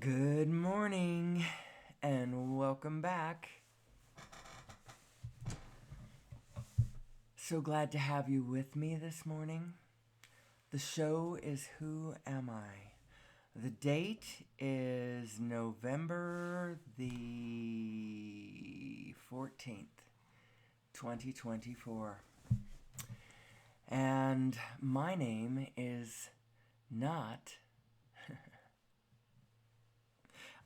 Good morning and welcome back. So glad to have you with me this morning. The show is Who Am I? The date is November the 14th, 2024. And my name is not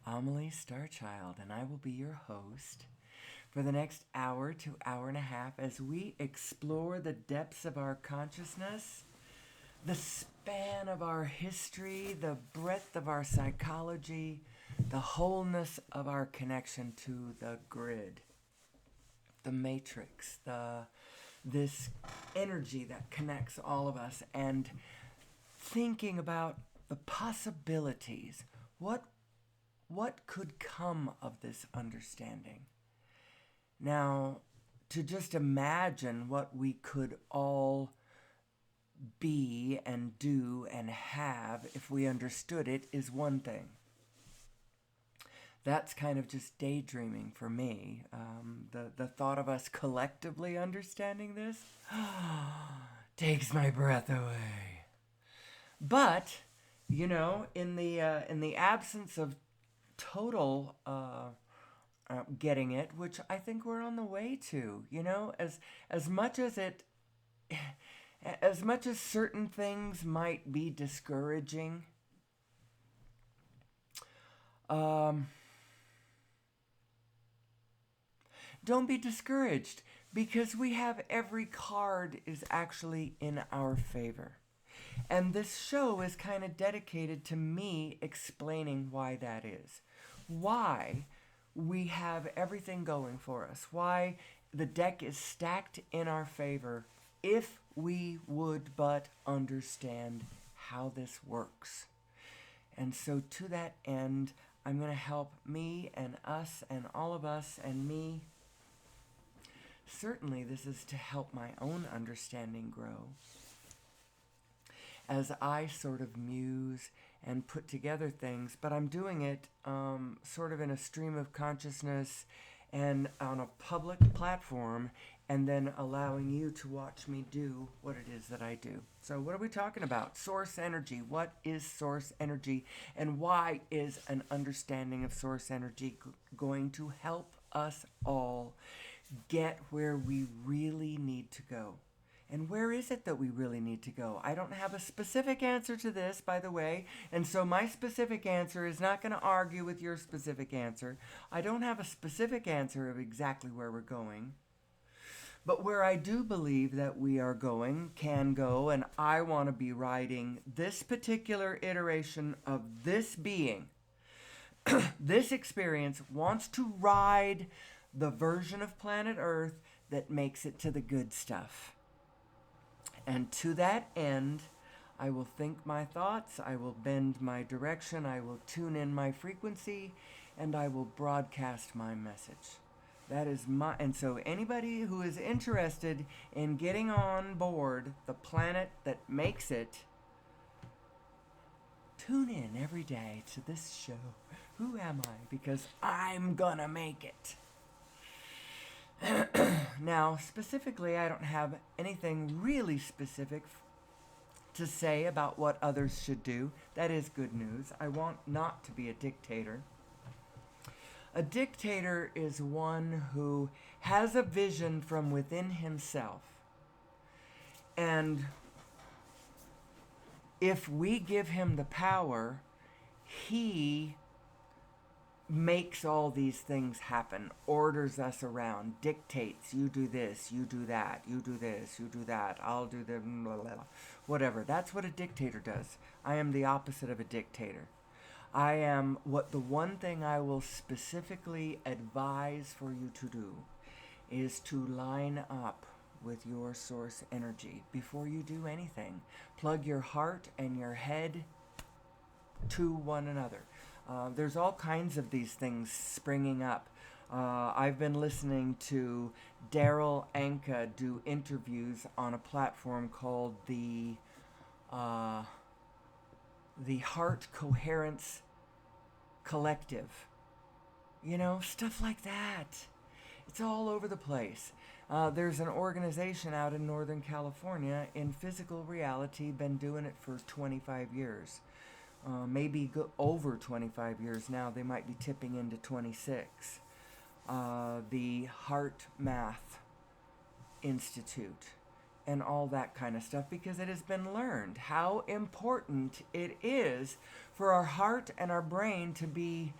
Amelie Starchild, and I will be your host for the next hour to hour and a half as we explore the depths of our consciousness, the span of our history, the breadth of our psychology, the wholeness of our connection to the grid, the matrix, this energy that connects all of us, and thinking about the possibilities. What could come of this understanding? Now, to just imagine what we could all be and do and have if we understood it is one thing. That's kind of just daydreaming for me. The thought of us collectively understanding this takes my breath away. But, in the absence of total getting it, which I think we're on the way to. As much as as much as certain things might be discouraging, um, don't be discouraged because we have every card is actually in our favor. And this show is kind of dedicated to me explaining why that is. Why we have everything going for us. Why the deck is stacked in our favor if we would but understand how this works. And so to that end, I'm going to help me and us and all of us and me. Certainly this is to help my own understanding grow as I sort of muse and put together things, but I'm doing it sort of in a stream of consciousness and on a public platform, and then allowing you to watch me do what it is that I do. So what are we talking about? Source energy. What is source energy, and why is an understanding of source energy going to help us all get where we really need to go? And where is it that we really need to go? I don't have a specific answer to this, by the way, and so my specific answer is not going to argue with your specific answer. I don't have a specific answer of exactly where we're going. But where I do believe that we are going, can go, and I want to be riding this particular iteration of this being, this experience wants to ride the version of planet Earth that makes it to the good stuff. And to that end, I will think my thoughts, I will bend my direction, I will tune in my frequency, and I will broadcast my message. That is and so anybody who is interested in getting on board the planet that makes it, tune in every day to this show. Who am I? Because I'm gonna make it. Now, specifically, I don't have anything really specific to say about what others should do. That is good news. I want not to be a dictator. A dictator is one who has a vision from within himself. And if we give him the power, he makes all these things happen, orders us around, dictates, you do this, you do that, you do this, you do that, I'll do the blah, blah, blah. Whatever. That's what a dictator does. I am the opposite of a dictator. I am the one thing I will specifically advise for you to do is to line up with your source energy before you do anything. Plug your heart and your head to one another. There's all kinds of these things springing up. I've been listening to Daryl Anka do interviews on a platform called the Heart Coherence collective. Stuff like that. It's all over the place. There's an organization out in Northern California in physical reality, been doing it for 25 years. Maybe over 25 years now. They might be tipping into 26. The Heart Math Institute and all that kind of stuff, because it has been learned how important it is for our heart and our brain to be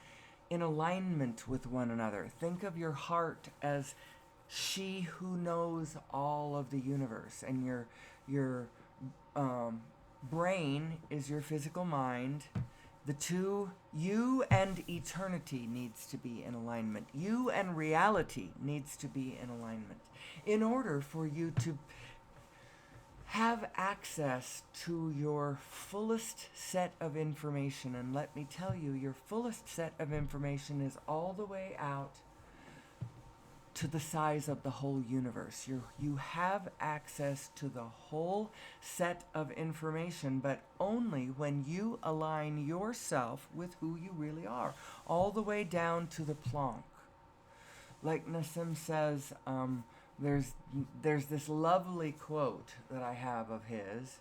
in alignment with one another. Think of your heart as she who knows all of the universe, and your brain is your physical mind. The two, you and eternity, needs to be in alignment. You and reality needs to be in alignment in order for you to have access to your fullest set of information. And let me tell you, your fullest set of information is all the way out to the size of the whole universe. You have access to the whole set of information, but only when you align yourself with who you really are, all the way down to the Planck. Like Nassim says, there's this lovely quote that I have of his.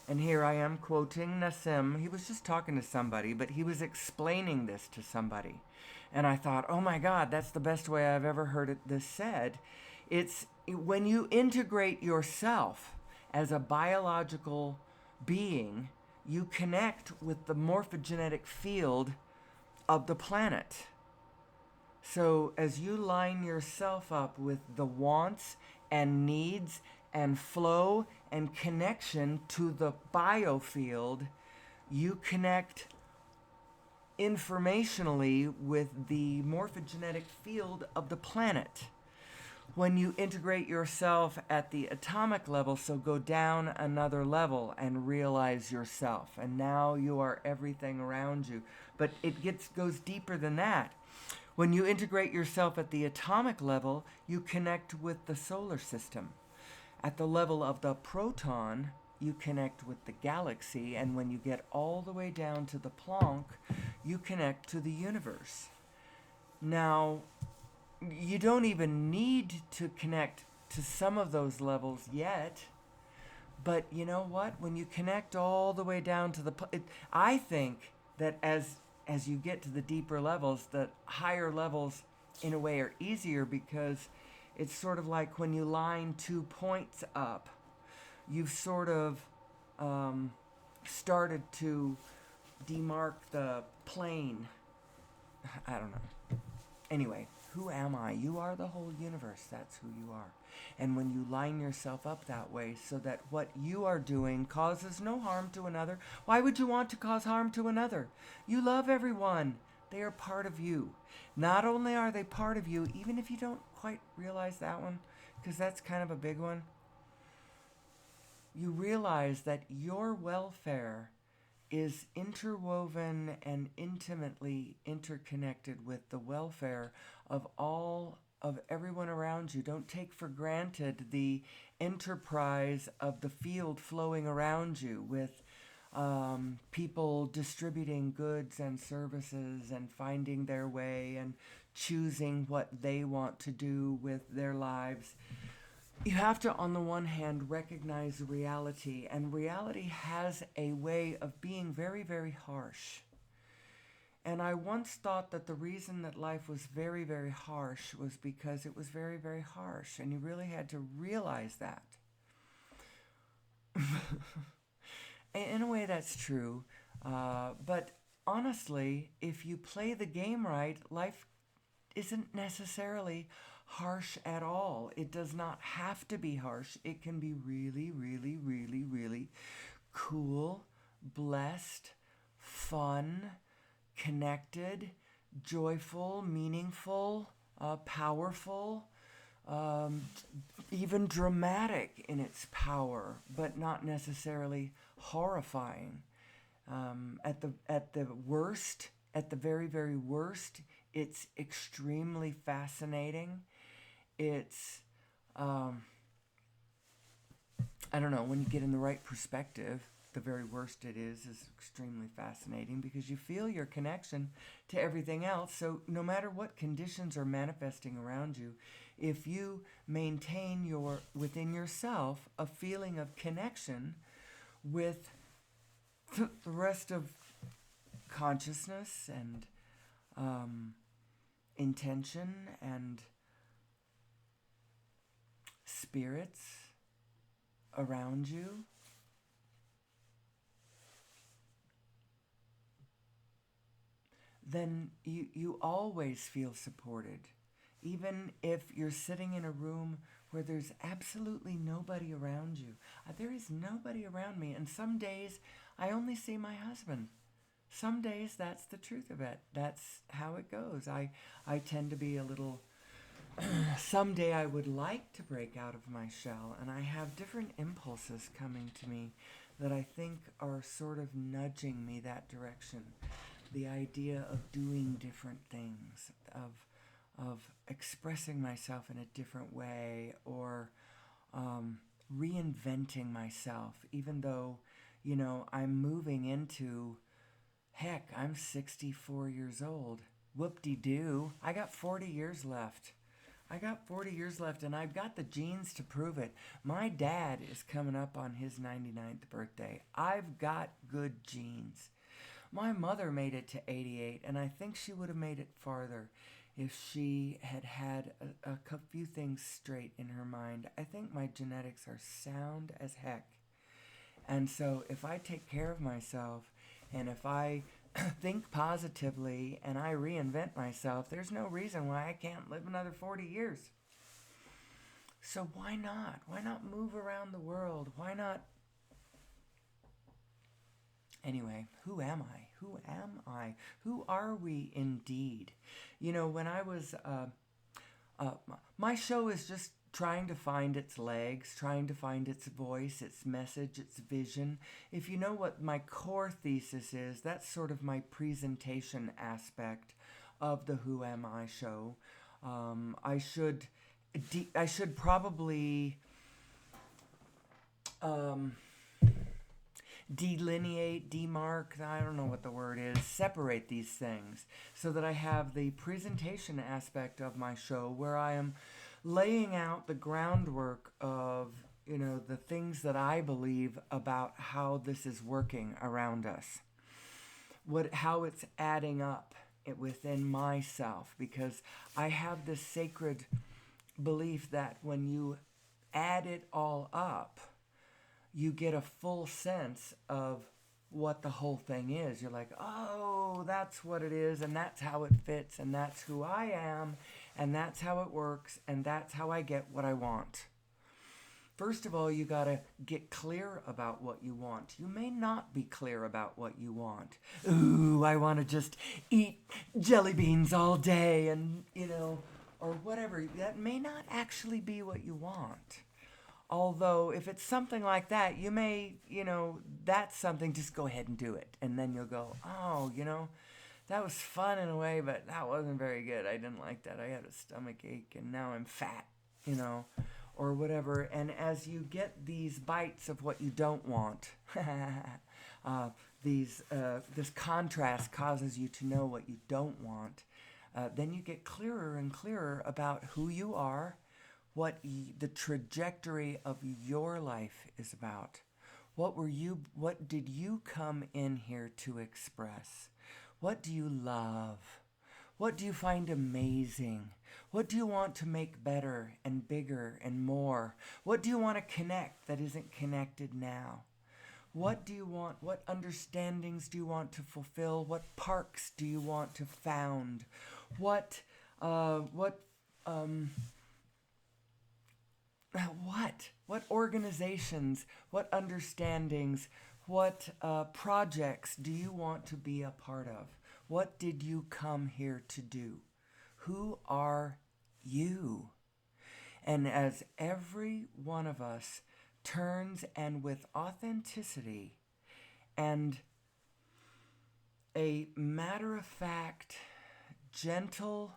And here I am quoting Nassim. He was just talking to somebody, but he was explaining this to somebody. And I thought, oh my God, that's the best way I've ever heard this said. It's when you integrate yourself as a biological being, you connect with the morphogenetic field of the planet. So as you line yourself up with the wants and needs and flow and connection to the biofield, you connect informationally with the morphogenetic field of the planet. When you integrate yourself at the atomic level, so go down another level and realize yourself, and now you are everything around you. But it goes deeper than that. When you integrate yourself at the atomic level, you connect with the solar system. At the level of the proton, you connect with the galaxy, and when you get all the way down to the Planck, you connect to the universe. Now, you don't even need to connect to some of those levels yet, but you know what? When you connect all the way down to I think that as you get to the deeper levels, the higher levels in a way are easier, because it's sort of like when you line 2 points up, you've sort of started to demark the plane. I don't know. Anyway, who am I? You are the whole universe. That's who you are. And when you line yourself up that way so that what you are doing causes no harm to another, why would you want to cause harm to another? You love everyone. They are part of you. Not only are they part of you, even if you don't quite realize that one, because that's kind of a big one, you realize that your welfare is interwoven and intimately interconnected with the welfare of all of everyone around you. Don't take for granted the enterprise of the field flowing around you, with people distributing goods and services and finding their way and choosing what they want to do with their lives. You have to, on the one hand, recognize reality, and reality has a way of being very, very harsh. And I once thought that the reason that life was very, very harsh was because it was very, very harsh, and you really had to realize that. In a way, that's true, but honestly, if you play the game right, life isn't necessarily harsh at all. It does not have to be harsh. It can be really, really, really, really cool, blessed, fun, connected, joyful, meaningful, powerful, even dramatic in its power, but not necessarily horrifying. At the worst, at the very, very worst, it's extremely fascinating. It's, I don't know, when you get in the right perspective, the very worst it is extremely fascinating because you feel your connection to everything else. So no matter what conditions are manifesting around you, if you maintain within yourself a feeling of connection with the rest of consciousness and intention and spirits around you, then you always feel supported. Even if you're sitting in a room where there's absolutely nobody around you. There is nobody around me. And some days I only see my husband. Some days that's the truth of it. That's how it goes. I tend to be a little... Someday I would like to break out of my shell, and I have different impulses coming to me that I think are sort of nudging me that direction. The idea of doing different things, of expressing myself in a different way, or reinventing myself, even though, I'm moving into, heck, I'm 64 years old. Whoop-de-doo. I got 40 years left. And I've got the genes to prove it. My dad is coming up on his 99th birthday. I've got good genes. My mother made it to 88, and I think she would have made it farther if she had had a few things straight in her mind. I think my genetics are sound as heck. And so if I take care of myself, and if I think positively and I reinvent myself, there's no reason why I can't live another 40 years. So why not? Why not move around the world? Why not? Anyway, who am I? Who am I? Who are we indeed? When I was... my show is just trying to find its legs, trying to find its voice, its message, its vision. If you know what my core thesis is, that's sort of my presentation aspect of the Who Am I show. I should probably delineate, demark, I don't know what the word is, separate these things so that I have the presentation aspect of my show where I am laying out the groundwork of, the things that I believe about how this is working around us. How it's adding up within myself, because I have this sacred belief that when you add it all up, you get a full sense of what the whole thing is. You're like, oh, that's what it is, and that's how it fits, and that's who I am, and that's how it works, and that's how I get what I want. First of all, you got to get clear about what you want. You may not be clear about what you want. Ooh, I want to just eat jelly beans all day and, or whatever. That may not actually be what you want. Although, if it's something like that, you may, that's something, just go ahead and do it. And then you'll go, oh, that was fun in a way, but that wasn't very good. I didn't like that. I had a stomach ache, and now I'm fat, or whatever. And as you get these bites of what you don't want, this contrast causes you to know what you don't want, then you get clearer and clearer about who you are, what the trajectory of your life is about. What did you come in here to express? What do you love? What do you find amazing? What do you want to make better and bigger and more? What do you want to connect that isn't connected now? What do you want? What understandings do you want to fulfill? What parks do you want to found? What organizations, what understandings, what projects do you want to be a part of? What did you come here to do? Who are you? And as every one of us turns and with authenticity and a matter-of-fact, gentle,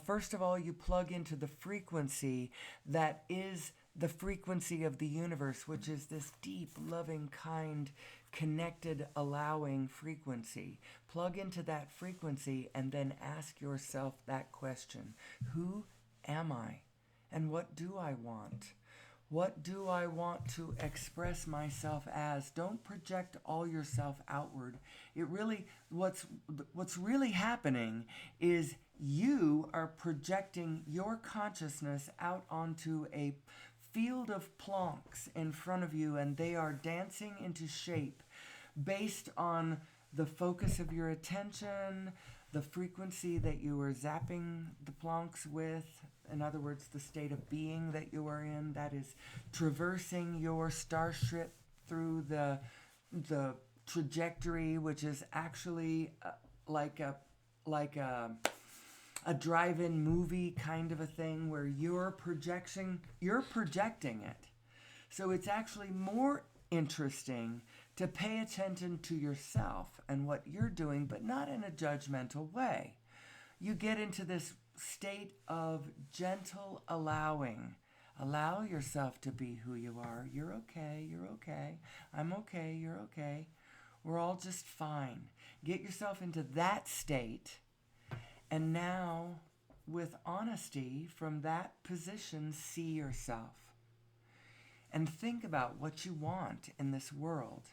first of all, you plug into the frequency that is the frequency of the universe, which is this deep, loving, kind, connected, allowing frequency. Plug into that frequency and then ask yourself that question. Who am I? And what do I want? What do I want to express myself as? Don't project all yourself outward. What's really happening is you are projecting your consciousness out onto a field of planks in front of you, and they are dancing into shape based on the focus of your attention, the frequency that you are zapping the planks with. In other words, the state of being that you are in, that is traversing your starship through the trajectory, which is actually like a drive-in movie kind of a thing, where you're projecting it. So it's actually more interesting to pay attention to yourself and what you're doing, but not in a judgmental way. You get into this state of gentle allowing. Allow yourself to be who you are. You're okay, you're okay. I'm okay, you're okay. We're all just fine. Get yourself into that state, and now, with honesty, from that position, see yourself. And think about what you want in this world.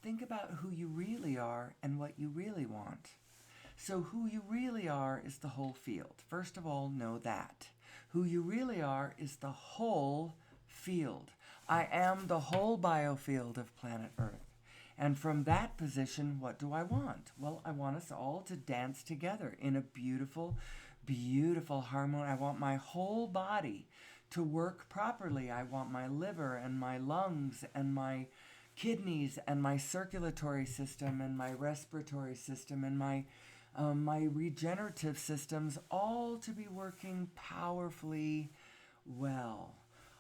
Think about who you really are and what you really want. So who you really are is the whole field. First of all, know that. Who you really are is the whole field. I am the whole biofield of planet Earth. And from that position, what do I want? Well, I want us all to dance together in a beautiful, beautiful harmony. I want my whole body to work properly. I want my liver and my lungs and my kidneys and my circulatory system and my respiratory system and my regenerative systems all to be working powerfully well.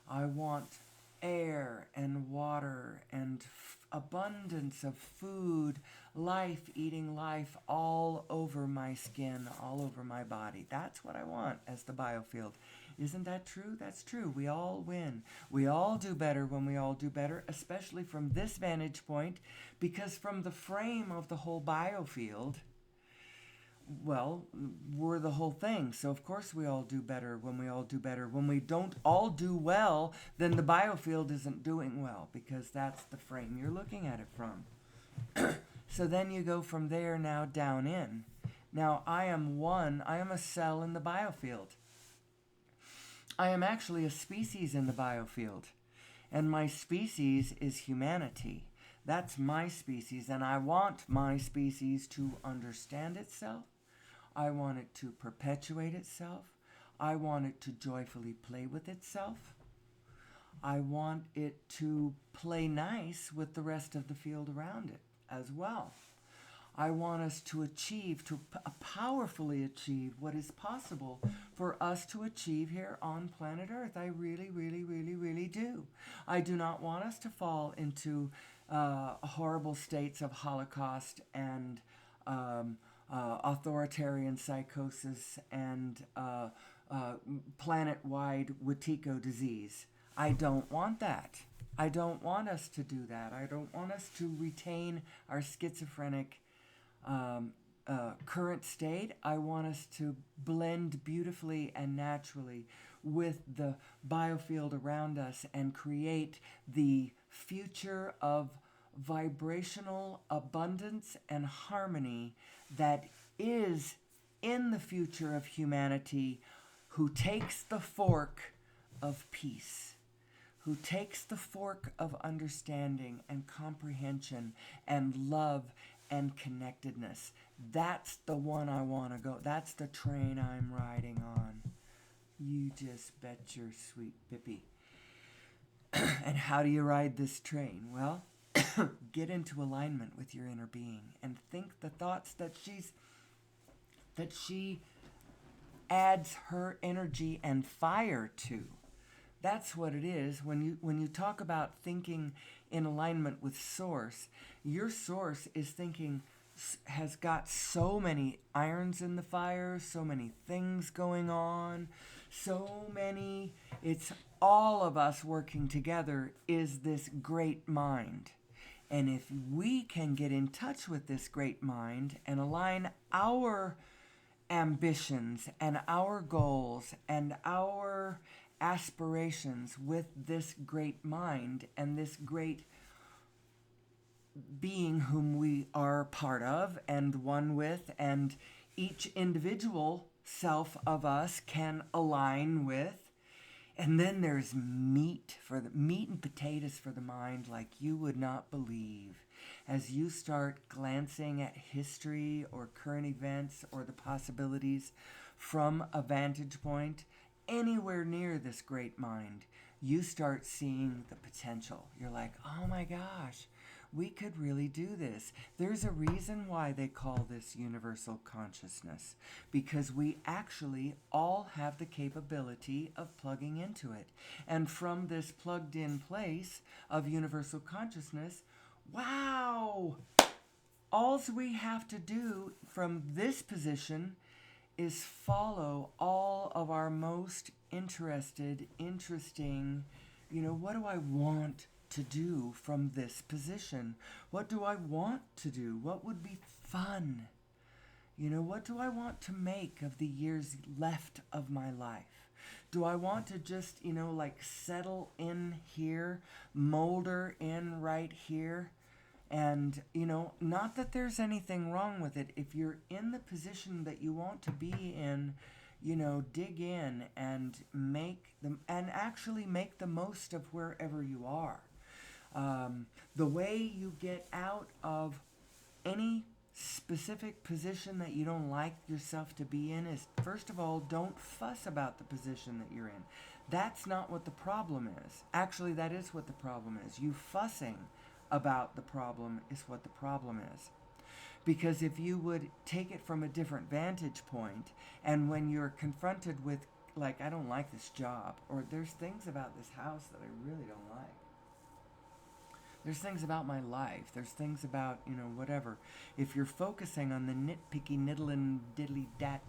I want air and water and abundance of food, life eating life all over my skin, all over my body. That's what I want as the biofield. Isn't that true? That's true. We all win. We all do better when we all do better, especially from this vantage point, because from the frame of the whole biofield, well, we're the whole thing. So of course we all do better when we all do better. When we don't all do well, then the biofield isn't doing well, because that's the frame you're looking at it from. So then you go from there now down in. Now I am a cell in the biofield. I am actually a species in the biofield. And my species is humanity. That's my species, and I want my species to understand itself. I want it to perpetuate itself. I want it to joyfully play with itself. I want it to play nice with the rest of the field around it as well. I want us to powerfully achieve what is possible for us to achieve here on planet Earth. I really, really, really, really do. I do not want us to fall into horrible states of Holocaust and authoritarian psychosis and planet-wide Wetiko disease. I don't want that. I don't want us to do that. I don't want us to retain our schizophrenic current state. I want us to blend beautifully and naturally with the biofield around us and create the future of vibrational abundance and harmony that is in the future of humanity, who takes the fork of peace, who takes the fork of understanding and comprehension and love and connectedness. That's the one I want to go. That's the train I'm riding on. You just bet your sweet Pippi. And how do you ride this train? Well, get into alignment with your inner being and think the thoughts that she adds her energy and fire to. That's what it is. When you talk about thinking in alignment with source, your source is thinking, has got so many irons in the fire, so many things going on, so many, it's all of us working together is this great mind. And if we can get in touch with this great mind and align our ambitions and our goals and our aspirations with this great mind and this great being whom we are part of and one with, and each individual self of us can align with. And then there's meat and potatoes for the mind like you would not believe. As you start glancing at history or current events or the possibilities from a vantage point anywhere near this great mind, you start seeing the potential. You're like, oh my gosh, we could really do this. There's a reason why they call this universal consciousness, because we actually all have the capability of plugging into it. And from this plugged in place of universal consciousness, wow, all we have to do from this position is follow all of our most interesting, what do I want to do from this position? What do I want to do? What would be fun? What do I want to make of the years left of my life? Do I want to just, settle in here, molder in right here? And, not that there's anything wrong with it. If you're in the position that you want to be in, dig in and actually make the most of wherever you are. The way you get out of any specific position that you don't like yourself to be in is, first of all, don't fuss about the position that you're in. That's not what the problem is. Actually, that is what the problem is. You fussing about the problem is what the problem is. Because if you would take it from a different vantage point, and when you're confronted with, like, I don't like this job, or there's things about this house that I really don't like, there's things about my life, there's things about, whatever. If you're focusing on the nitpicky niddlin' diddly dat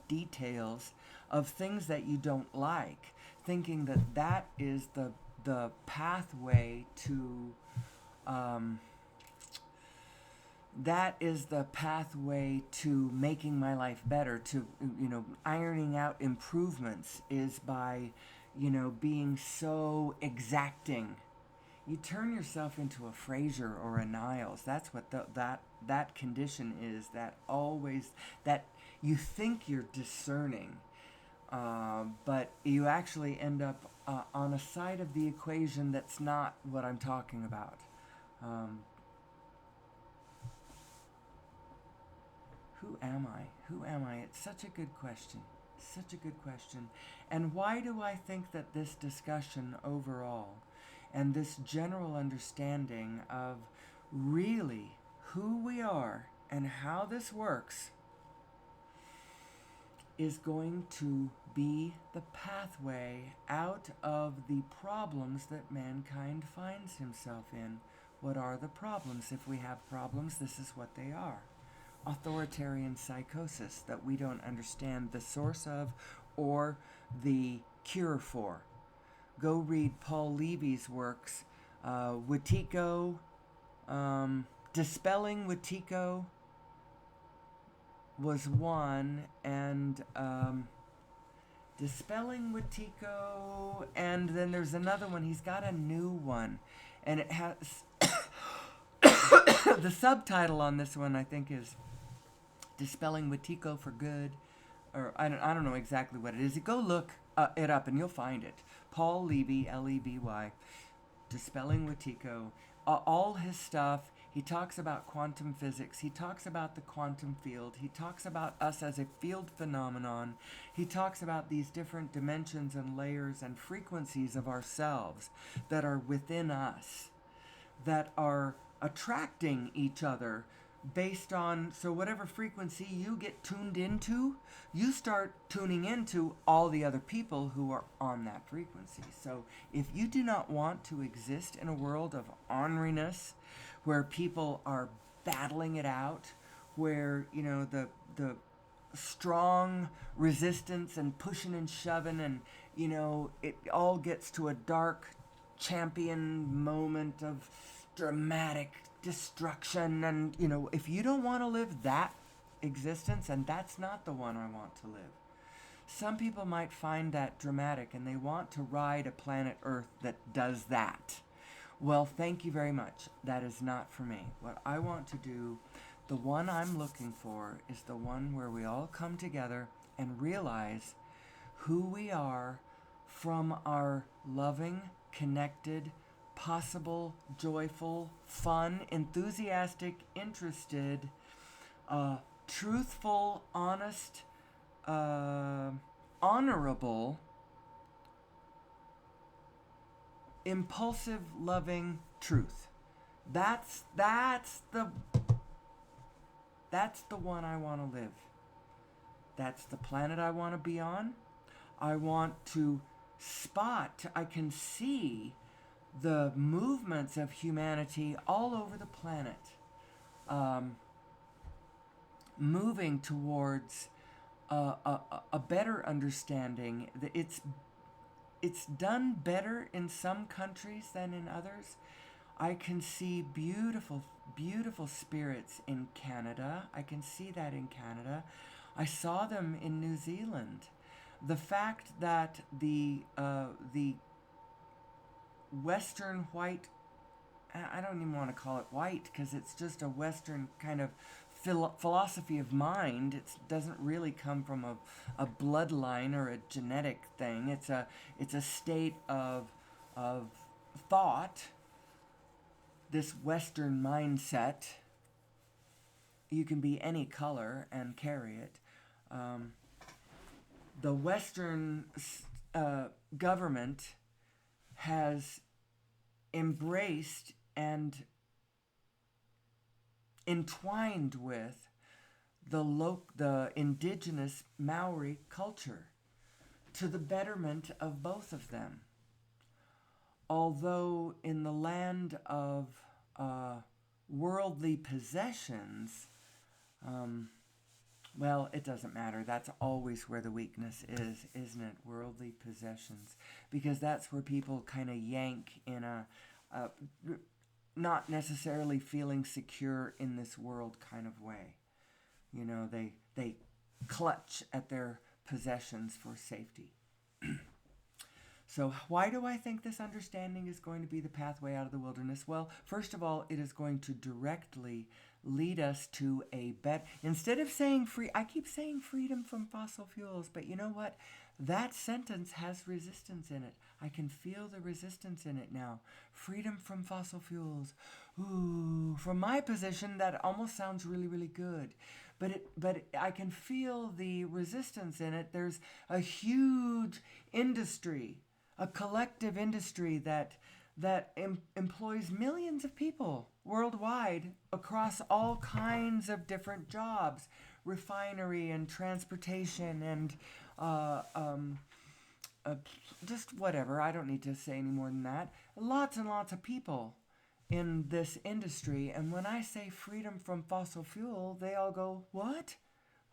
details of things that you don't like, thinking that that is the pathway to making my life better, to ironing out improvements, is by being so exacting. You turn yourself into a Fraser or a Niles. That's what that condition is. That you think you're discerning, but you actually end up on a side of the equation that's not what I'm talking about. Who am I? Who am I? It's such a good question. Such a good question. And why do I think that this discussion overall and this general understanding of really who we are and how this works is going to be the pathway out of the problems that mankind finds himself in? What are the problems? If we have problems, this is what they are. Authoritarian psychosis that we don't understand the source of or the cure for. Go read Paul Levy's works. Wetiko, Dispelling Wetiko was one, and Dispelling Wetiko, and then there's another one. He's got a new one, and it has the subtitle on this one, I think, is Dispelling Wetiko for Good, or I don't know exactly what it is. Go look it up and you'll find it. Paul Levy, Leby, Dispelling Wetiko. All his stuff, he talks about quantum physics. He talks about the quantum field. He talks about us as a field phenomenon. He talks about these different dimensions and layers and frequencies of ourselves that are within us, that are attracting each other based on, so whatever frequency you get tuned into, you start tuning into all the other people who are on that frequency. So if you do not want to exist in a world of orneriness, where people are battling it out, where the strong resistance and pushing and shoving, and it all gets to a dark champion moment of dramatic destruction. And if you don't want to live that existence, and that's not the one I want to live. Some people might find that dramatic and they want to ride a planet Earth that does that. Well, thank you very much. That is not for me. What I want to do, the one I'm looking for, is the one where we all come together and realize who we are from our loving, connected, possible, joyful, fun, enthusiastic, interested, truthful, honest, honorable, impulsive, loving truth. That's the one I want to live. That's the planet I want to be on. I want to I can see the movements of humanity all over the planet, moving towards a better understanding. It's done better in some countries than in others. I can see beautiful, beautiful spirits in Canada. I can see that in Canada. I saw them in New Zealand. The fact that the Western white, I don't even want to call it white because it's just a Western kind of philosophy of mind. It doesn't really come from a bloodline or a genetic thing. It's a state of thought. This Western mindset. You can be any color and carry it. The Western government has embraced and entwined with the indigenous Maori culture to the betterment of both of them. Although in the land of worldly possessions, well, it doesn't matter. That's always where the weakness is, isn't it? Worldly possessions. Because that's where people kind of yank in a not necessarily feeling secure in this world kind of way. They clutch at their possessions for safety. So why do I think this understanding is going to be the pathway out of the wilderness? Well, first of all, it is going to directly lead us to a better... Instead of saying I keep saying freedom from fossil fuels, but you know what? That sentence has resistance in it. I can feel the resistance in it now. Freedom from fossil fuels. Ooh, from my position, that almost sounds really, really good. But I can feel the resistance in it. There's a huge industry, a collective industry that employs millions of people worldwide across all kinds of different jobs, refinery and transportation and just whatever. I don't need to say any more than that. Lots and lots of people in this industry. And when I say freedom from fossil fuel, they all go, what?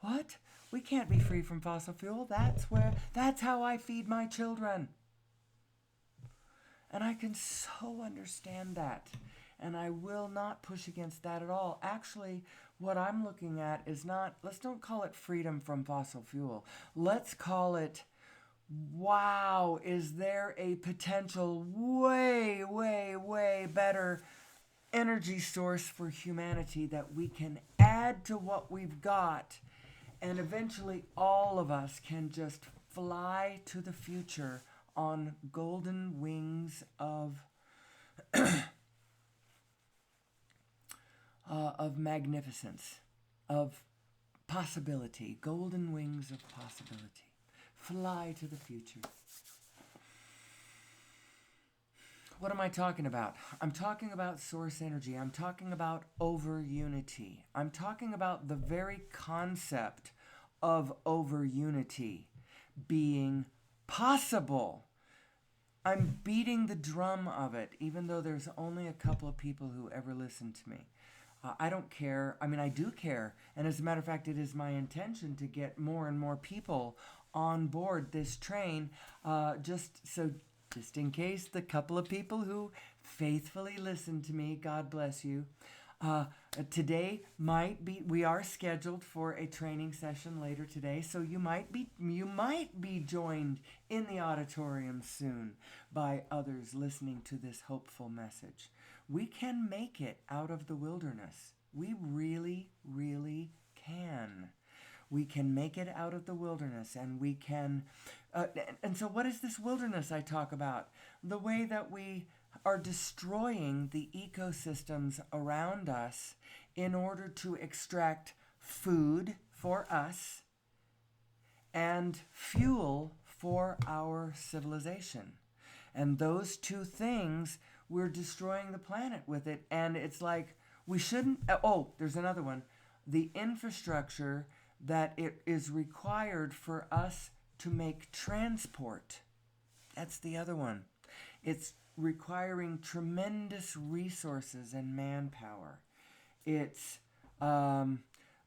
What? We can't be free from fossil fuel. That's how I feed my children. And I can so understand that. And I will not push against that at all. Actually, what I'm looking at is let's don't call it freedom from fossil fuel. Let's call it, wow, is there a potential way, way, way better energy source for humanity that we can add to what we've got, and eventually all of us can just fly to the future on golden wings of magnificence, of possibility, golden wings of possibility. Fly to the future. What am I talking about? I'm talking about source energy. I'm talking about over unity. I'm talking about the very concept of over unity being possible. I'm beating the drum of it, even though there's only a couple of people who ever listen to me. I don't care. I mean, I do care. And as a matter of fact, it is my intention to get more and more people on board this train, just in case the couple of people who faithfully listen to me, God bless you. Uh, Today might be. We are scheduled for a training session later today, so you might be joined in the auditorium soon by others listening to this hopeful message. We can make it out of the wilderness. We really, really can. We can make it out of the wilderness, and we can. And so, what is this wilderness I talk about? The way that we are destroying the ecosystems around us in order to extract food for us and fuel for our civilization. And those two things, we're destroying the planet with it. And it's like, we shouldn't. Oh, there's another one. The infrastructure that it is required for us to make transport. That's the other one. It's requiring tremendous resources and manpower. It's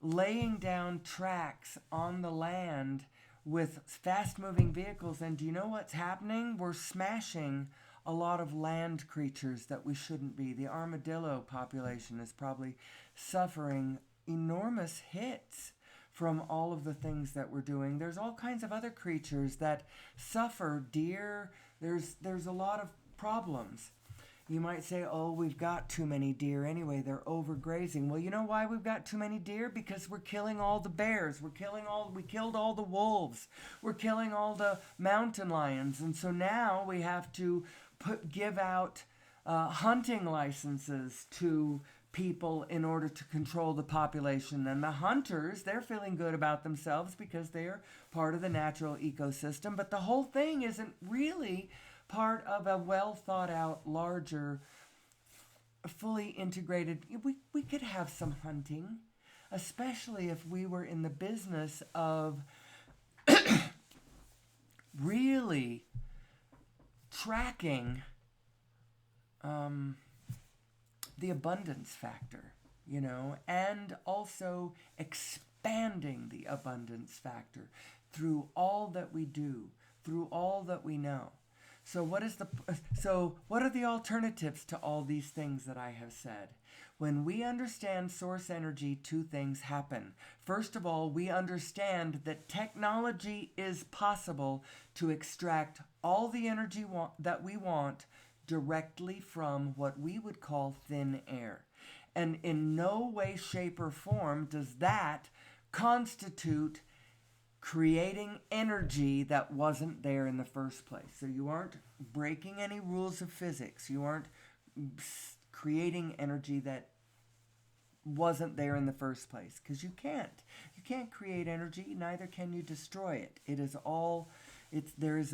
laying down tracks on the land with fast-moving vehicles. And do you know what's happening? We're smashing a lot of land creatures that we shouldn't be. The armadillo population is probably suffering enormous hits from all of the things that we're doing. There's all kinds of other creatures that suffer. Deer, there's a lot of problems. You might say, oh, we've got too many deer anyway. They're overgrazing. Well, you know why we've got too many deer? Because we're killing all the bears. We killed all the wolves. We're killing all the mountain lions. And so now we have to give out hunting licenses to people in order to control the population. And the hunters, they're feeling good about themselves because they're part of the natural ecosystem. But the whole thing isn't really part of a well thought out, larger, fully integrated. We could have some hunting, especially if we were in the business of really tracking the abundance factor, and also expanding the abundance factor through all that we do, through all that we know. So what are the alternatives to all these things that I have said? When we understand source energy, two things happen. First of all, we understand that technology is possible to extract all the energy that we want directly from what we would call thin air. And in no way, shape, or form does that constitute creating energy that wasn't there in the first place. So you aren't breaking any rules of physics. You aren't creating energy that wasn't there in the first place, because you can't. You can't create energy, neither can you destroy it. There's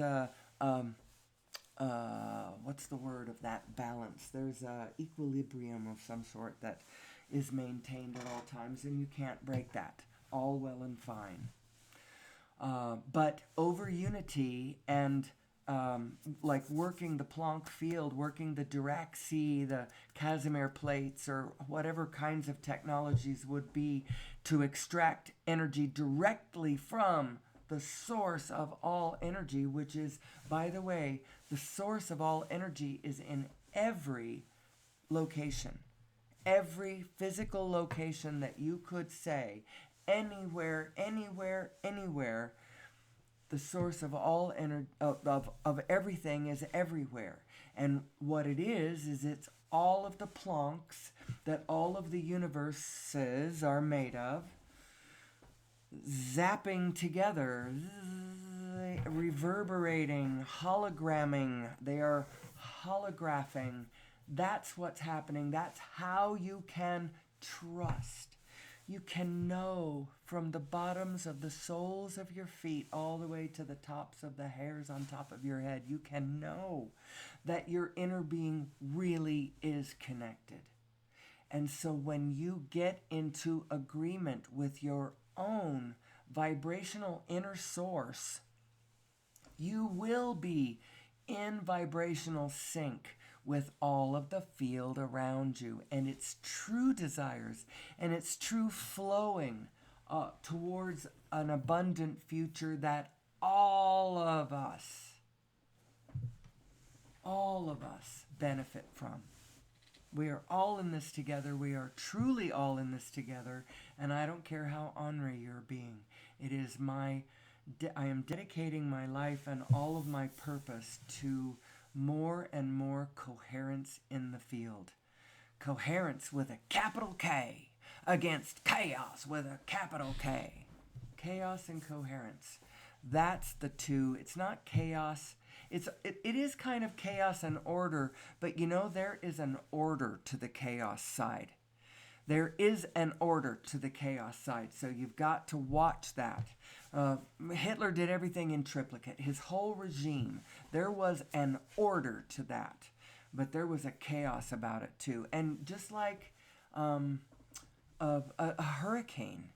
a what's the word of that balance? There's a equilibrium of some sort that is maintained at all times, and you can't break that. All well and fine. But over unity and like working the Planck field, working the Dirac sea, the Casimir plates, or whatever kinds of technologies would be to extract energy directly from the source of all energy, which is, by the way, the source of all energy is in every location. Every physical location that you could say, anywhere, the source of all energy, of everything is everywhere. And what it is it's all of the Plancks that all of the universes are made of, zapping together, reverberating, hologramming. They are holographing. That's what's happening. That's how you can trust. You can know from the bottoms of the soles of your feet all the way to the tops of the hairs on top of your head. You can know that your inner being really is connected. And so when you get into agreement with your own vibrational inner source, you will be in vibrational sync with all of the field around you and its true desires and its true flowing towards an abundant future that all of us benefit from. We are all in this together. We are truly all in this together. And I don't care how ornery you're being. It is I am dedicating my life and all of my purpose to more and more coherence in the field. Coherence with a capital K against chaos with a capital K. Chaos and coherence. That's the two. It's not chaos. It is kind of chaos and order, but there is an order to the chaos side. There is an order to the chaos side, so you've got to watch that. Hitler did everything in triplicate. His whole regime, there was an order to that, but there was a chaos about it too. And just like a hurricane,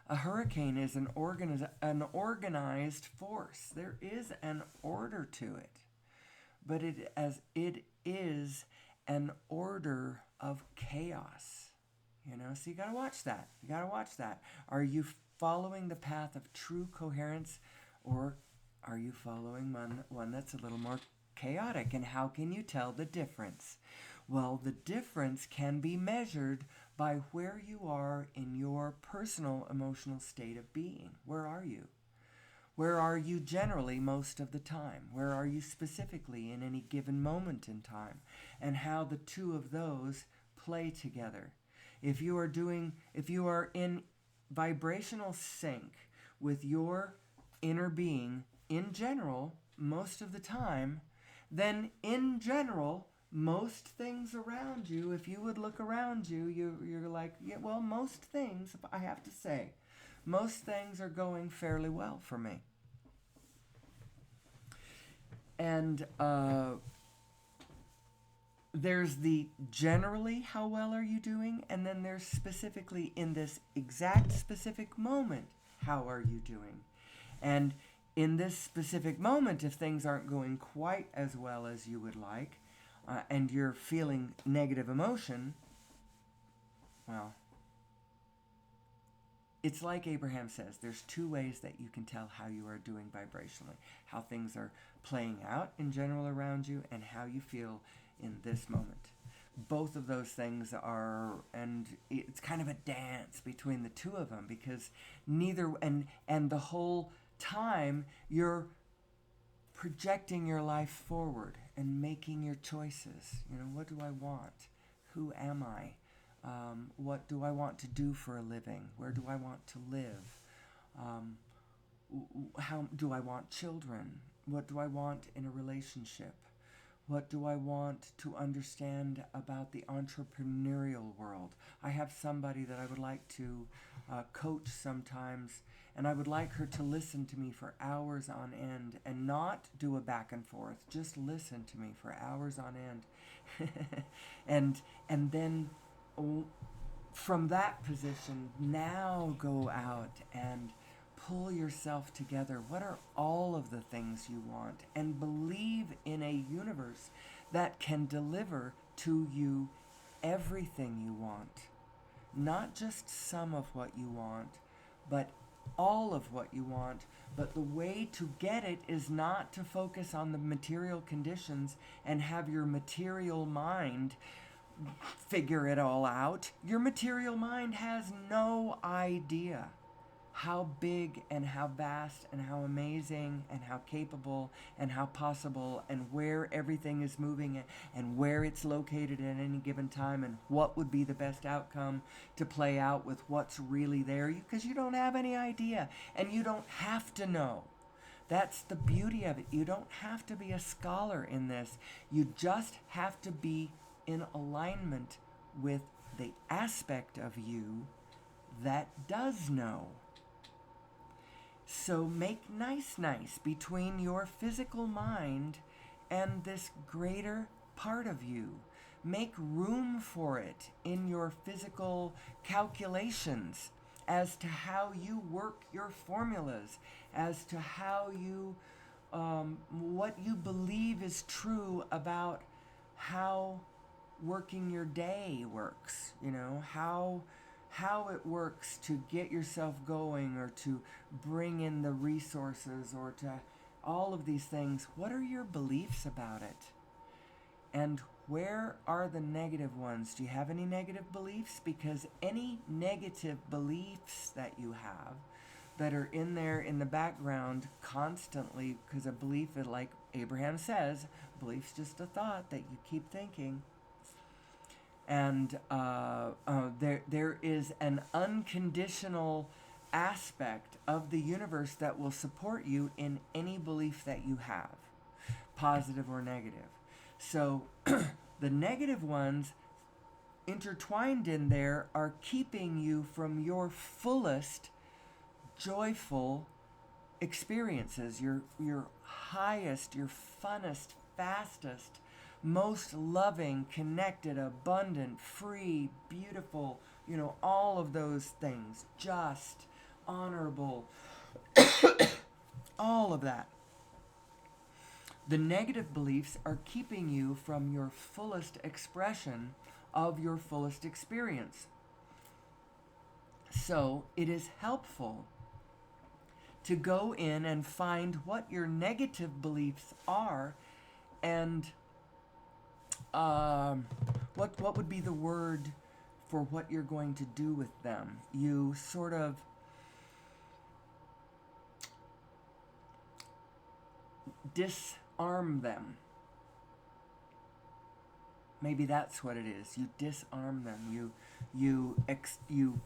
a hurricane is an organized force. There is an order to it, but it is an order of chaos. So you got to watch that. You got to watch that. Are you following the path of true coherence, or are you following one that's a little more chaotic? And how can you tell the difference? Well, the difference can be measured by where you are in your personal emotional state of being. Where are you? Where are you generally most of the time? Where are you specifically in any given moment in time? And how the two of those play together. If you are in vibrational sync with your inner being in general most of the time, then in general most things around you, if you would look around you, you're like, yeah, well, most things, I have to say, most things are going fairly well for me. And there's the generally, how well are you doing? And then there's specifically in this exact specific moment, how are you doing? And in this specific moment, if things aren't going quite as well as you would like, and you're feeling negative emotion, well, it's like Abraham says, there's two ways that you can tell how you are doing vibrationally. How things are playing out in general around you and how you feel in this moment. Both of those things are, and it's kind of a dance between the two of them, because neither, and the whole time you're projecting your life forward and making your choices. What do I want? Who am I? What do I want to do for a living? Where do I want to live? How do I want children? What do I want in a relationship? What do I want to understand about the entrepreneurial world? I have somebody that I would like to coach sometimes, and I would like her to listen to me for hours on end and not do a back and forth. Just listen to me for hours on end. and then from that position, now go out and pull yourself together. What are all of the things you want? And believe in a universe that can deliver to you everything you want. Not just some of what you want, but all of what you want. But the way to get it is not to focus on the material conditions and have your material mind figure it all out. Your material mind has no idea how big and how vast and how amazing and how capable and how possible and where everything is moving and where it's located at any given time and what would be the best outcome to play out with what's really there, because you don't have any idea, and you don't have to know. That's the beauty of it. You don't have to be a scholar in this. You just have to be in alignment with the aspect of you that does know. So make nice between your physical mind and this greater part of you. Make room for it in your physical calculations as to how you work your formulas, as to how you, what you believe is true about how working your day works, how it works to get yourself going or to bring in the resources or to all of these things. What are your beliefs about it? And where are the negative ones? Do you have any negative beliefs? Because any negative beliefs that you have that are in there in the background constantly, because a belief is, like Abraham says, belief's just a thought that you keep thinking. And there is an unconditional aspect of the universe that will support you in any belief that you have, positive or negative. So the negative ones intertwined in there are keeping you from your fullest joyful experiences, your highest, your funnest, fastest, most loving, connected, abundant, free, beautiful, all of those things, just, honorable, all of that. The negative beliefs are keeping you from your fullest expression of your fullest experience. So it is helpful to go in and find what your negative beliefs are and what would be the word for what you're going to do with them. You sort of disarm them. Maybe that's what it is. You disarm them. You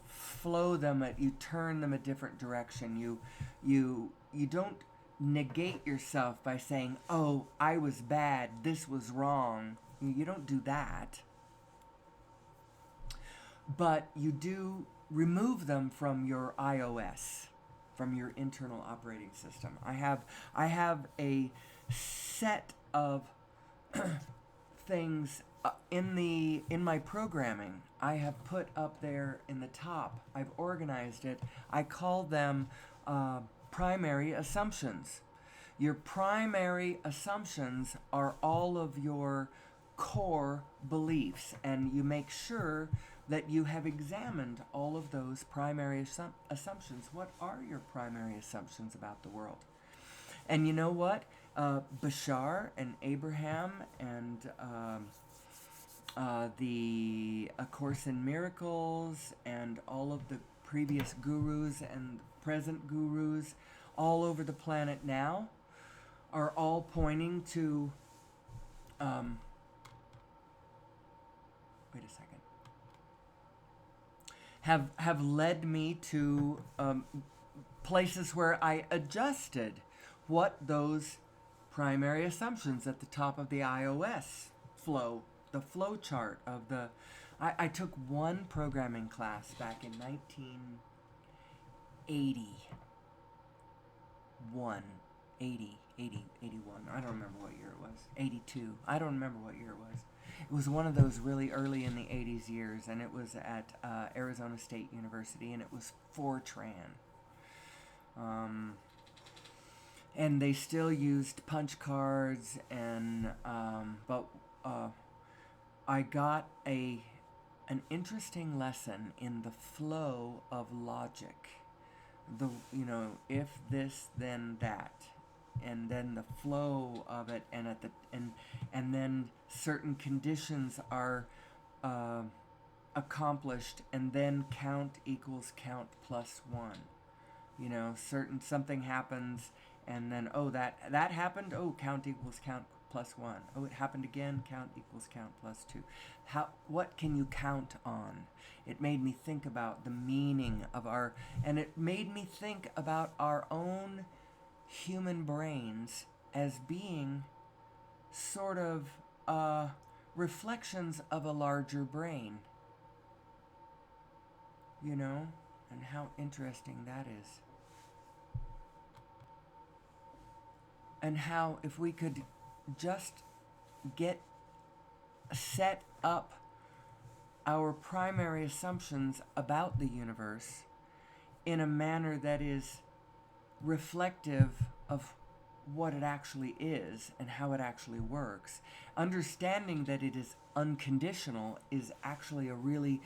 flow them. You turn them a different direction. You don't negate yourself by saying, "Oh, I was bad. This was wrong." You don't do that. But you do remove them from your iOS, from your internal operating system. I have a set of things in my programming. I have put up there in the top. I've organized it. I call them primary assumptions. Your primary assumptions are all of your core beliefs, and you make sure that you have examined all of those primary assumptions. What are your primary assumptions about the world? And you know what? Bashar and Abraham and the A Course in Miracles and all of the previous gurus and present gurus all over the planet now are all pointing to wait a second. Have led me to places where I adjusted what those primary assumptions at the top of the iOS flow, the flow chart of the. I took one programming class back in 1981. 81. I don't remember what year it was. 82. I don't remember what year it was. It was one of those really early in the 80s years, and it was at Arizona State University, and it was Fortran. And they still used punch cards, and but I got an interesting lesson in the flow of logic. The if this then that, and then the flow of it, and and then certain conditions are accomplished, and then count equals count plus one. Something happens, and then that happened. Oh, count equals count plus one. Oh, it happened again. Count equals count plus two. What can you count on? It made me think about the meaning of and it made me think about our own human brains as being sort of reflections of a larger brain. And how interesting that is. And how if we could just set up our primary assumptions about the universe in a manner that is reflective of what it actually is and how it actually works. Understanding that it is unconditional is actually a really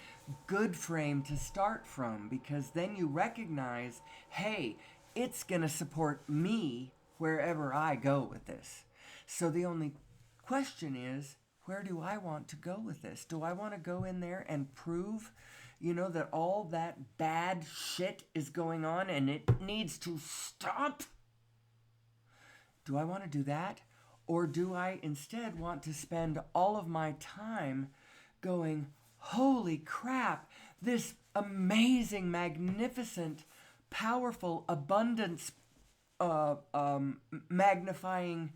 good frame to start from, because then you recognize, hey, it's going to support me wherever I go with this. So the only question is, where do I want to go with this? Do I want to go in there and prove, that all that bad shit is going on and it needs to stop? Do I want to do that? Or do I instead want to spend all of my time going, holy crap, this amazing, magnificent, powerful, abundance magnifying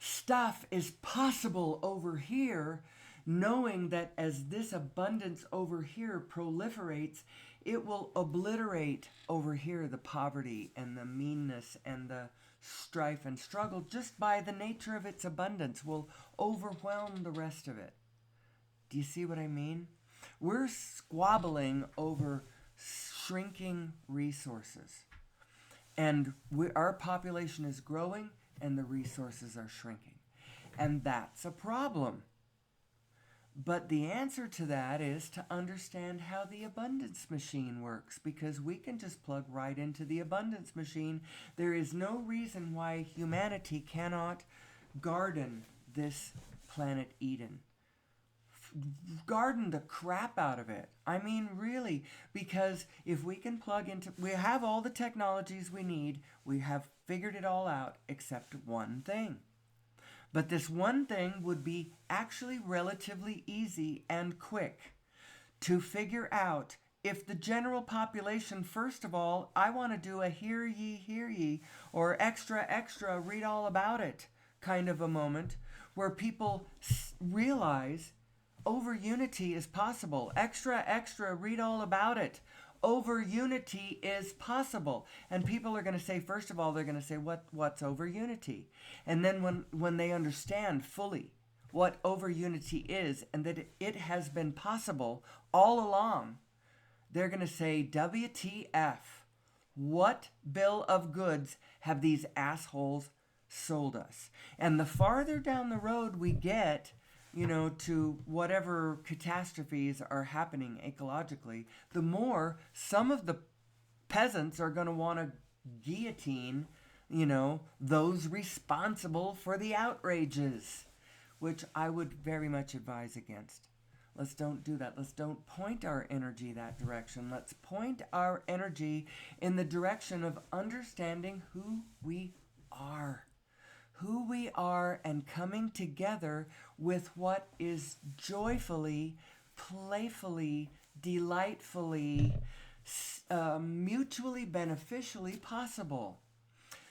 stuff is possible over here, knowing that as this abundance over here proliferates, it will obliterate over here the poverty and the meanness and the strife and struggle, just by the nature of its abundance, will overwhelm the rest of it. Do you see what I mean? We're squabbling over shrinking resources. And our population is growing and the resources are shrinking. And that's a problem. But the answer to that is to understand how the abundance machine works, because we can just plug right into the abundance machine. There is no reason why humanity cannot garden this planet Eden. Garden the crap out of it. I mean, really, because if we can plug into, we have all the technologies we need, we have figured it all out except one thing. But this one thing would be actually relatively easy and quick to figure out if the general population, first of all, I want to do a hear ye, or extra, extra, read all about it kind of a moment, where people realize over unity is possible. Extra, extra, read all about it. Over unity is possible. And people are going to say, first of all, they're going to say, what's over unity? And then when they understand fully what over unity is, and that it has been possible all along, they're going to say, WTF, what bill of goods have these assholes sold us? And the farther down the road we get, to whatever catastrophes are happening ecologically, the more some of the peasants are going to want to guillotine, those responsible for the outrages, which I would very much advise against. Let's don't do that. Let's don't point our energy that direction. Let's point our energy in the direction of understanding who we are. Who we are, and coming together with what is joyfully, playfully, delightfully, mutually beneficially possible.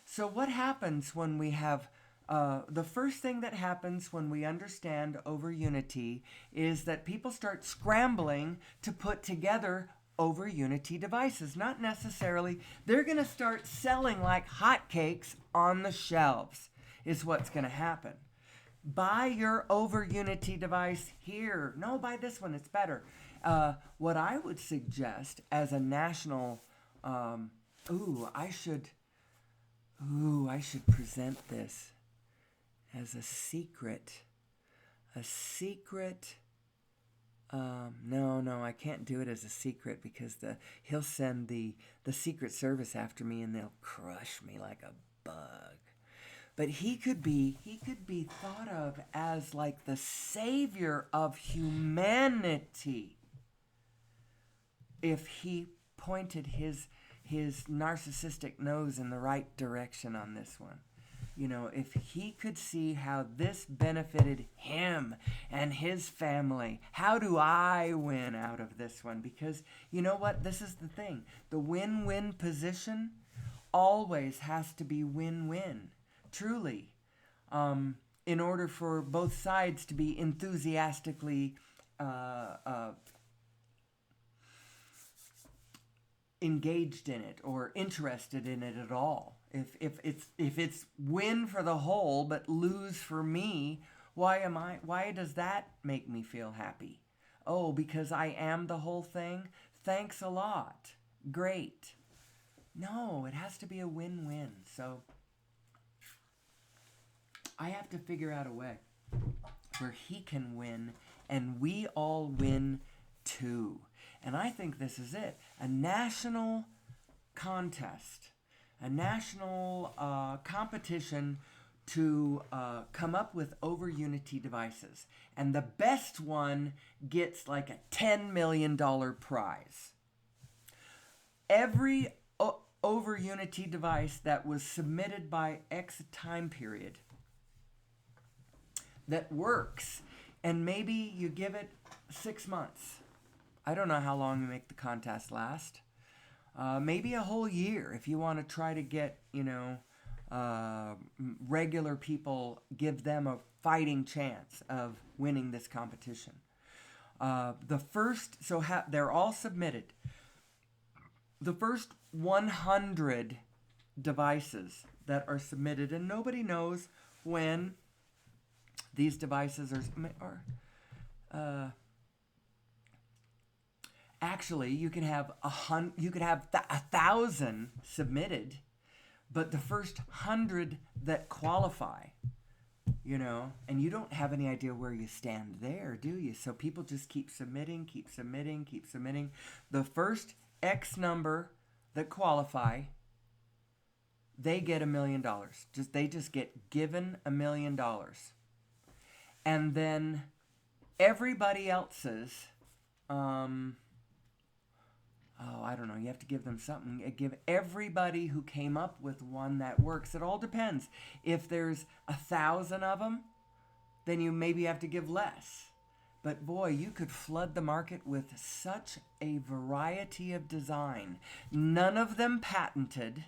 So what happens when we have, the first thing that happens when we understand over unity is that people start scrambling to put together over unity devices. Not necessarily, they're going to start selling like hotcakes on the shelves. Is what's going to happen. Buy your over unity device here. No, buy this one. It's better. What I would suggest as a national, I should present this as a secret. A secret. No, I can't do it as a secret, because he'll send the Secret Service after me and they'll crush me like a bug. But he could be thought of as like the savior of humanity if he pointed his narcissistic nose in the right direction on this one. If he could see how this benefited him and his family, how do I win out of this one? Because you know what? This is the thing. The win-win position always has to be win-win. Truly, in order for both sides to be enthusiastically engaged in it or interested in it at all. If it's win for the whole but lose for me, why does that make me feel happy? Oh, because I am the whole thing? Thanks a lot. Great. No, it has to be a win-win. So I have to figure out a way where he can win and we all win too. And I think this is it. A national contest, a national competition to come up over Unity devices. And the best one gets like a $10 million prize. Every over Unity device that was submitted by X time period that works, and maybe you give it 6 months. I don't know how long you make the contest last. Maybe a whole year if you want to try to get, regular people, give them a fighting chance of winning this competition. They're all submitted. The first 100 devices that are submitted, and nobody knows when these devices are actually, you could have 1,000 submitted, but the first 100 that qualify, and you don't have any idea where you stand there, do you? So people just keep submitting. The first X number that qualify, they get $1 million. They just get given $1 million. And then everybody else's, I don't know, you have to give them something. Give everybody who came up with one that works. It all depends. If there's 1,000 of them, then you maybe have to give less. But boy, you could flood the market with such a variety of design. None of them patented.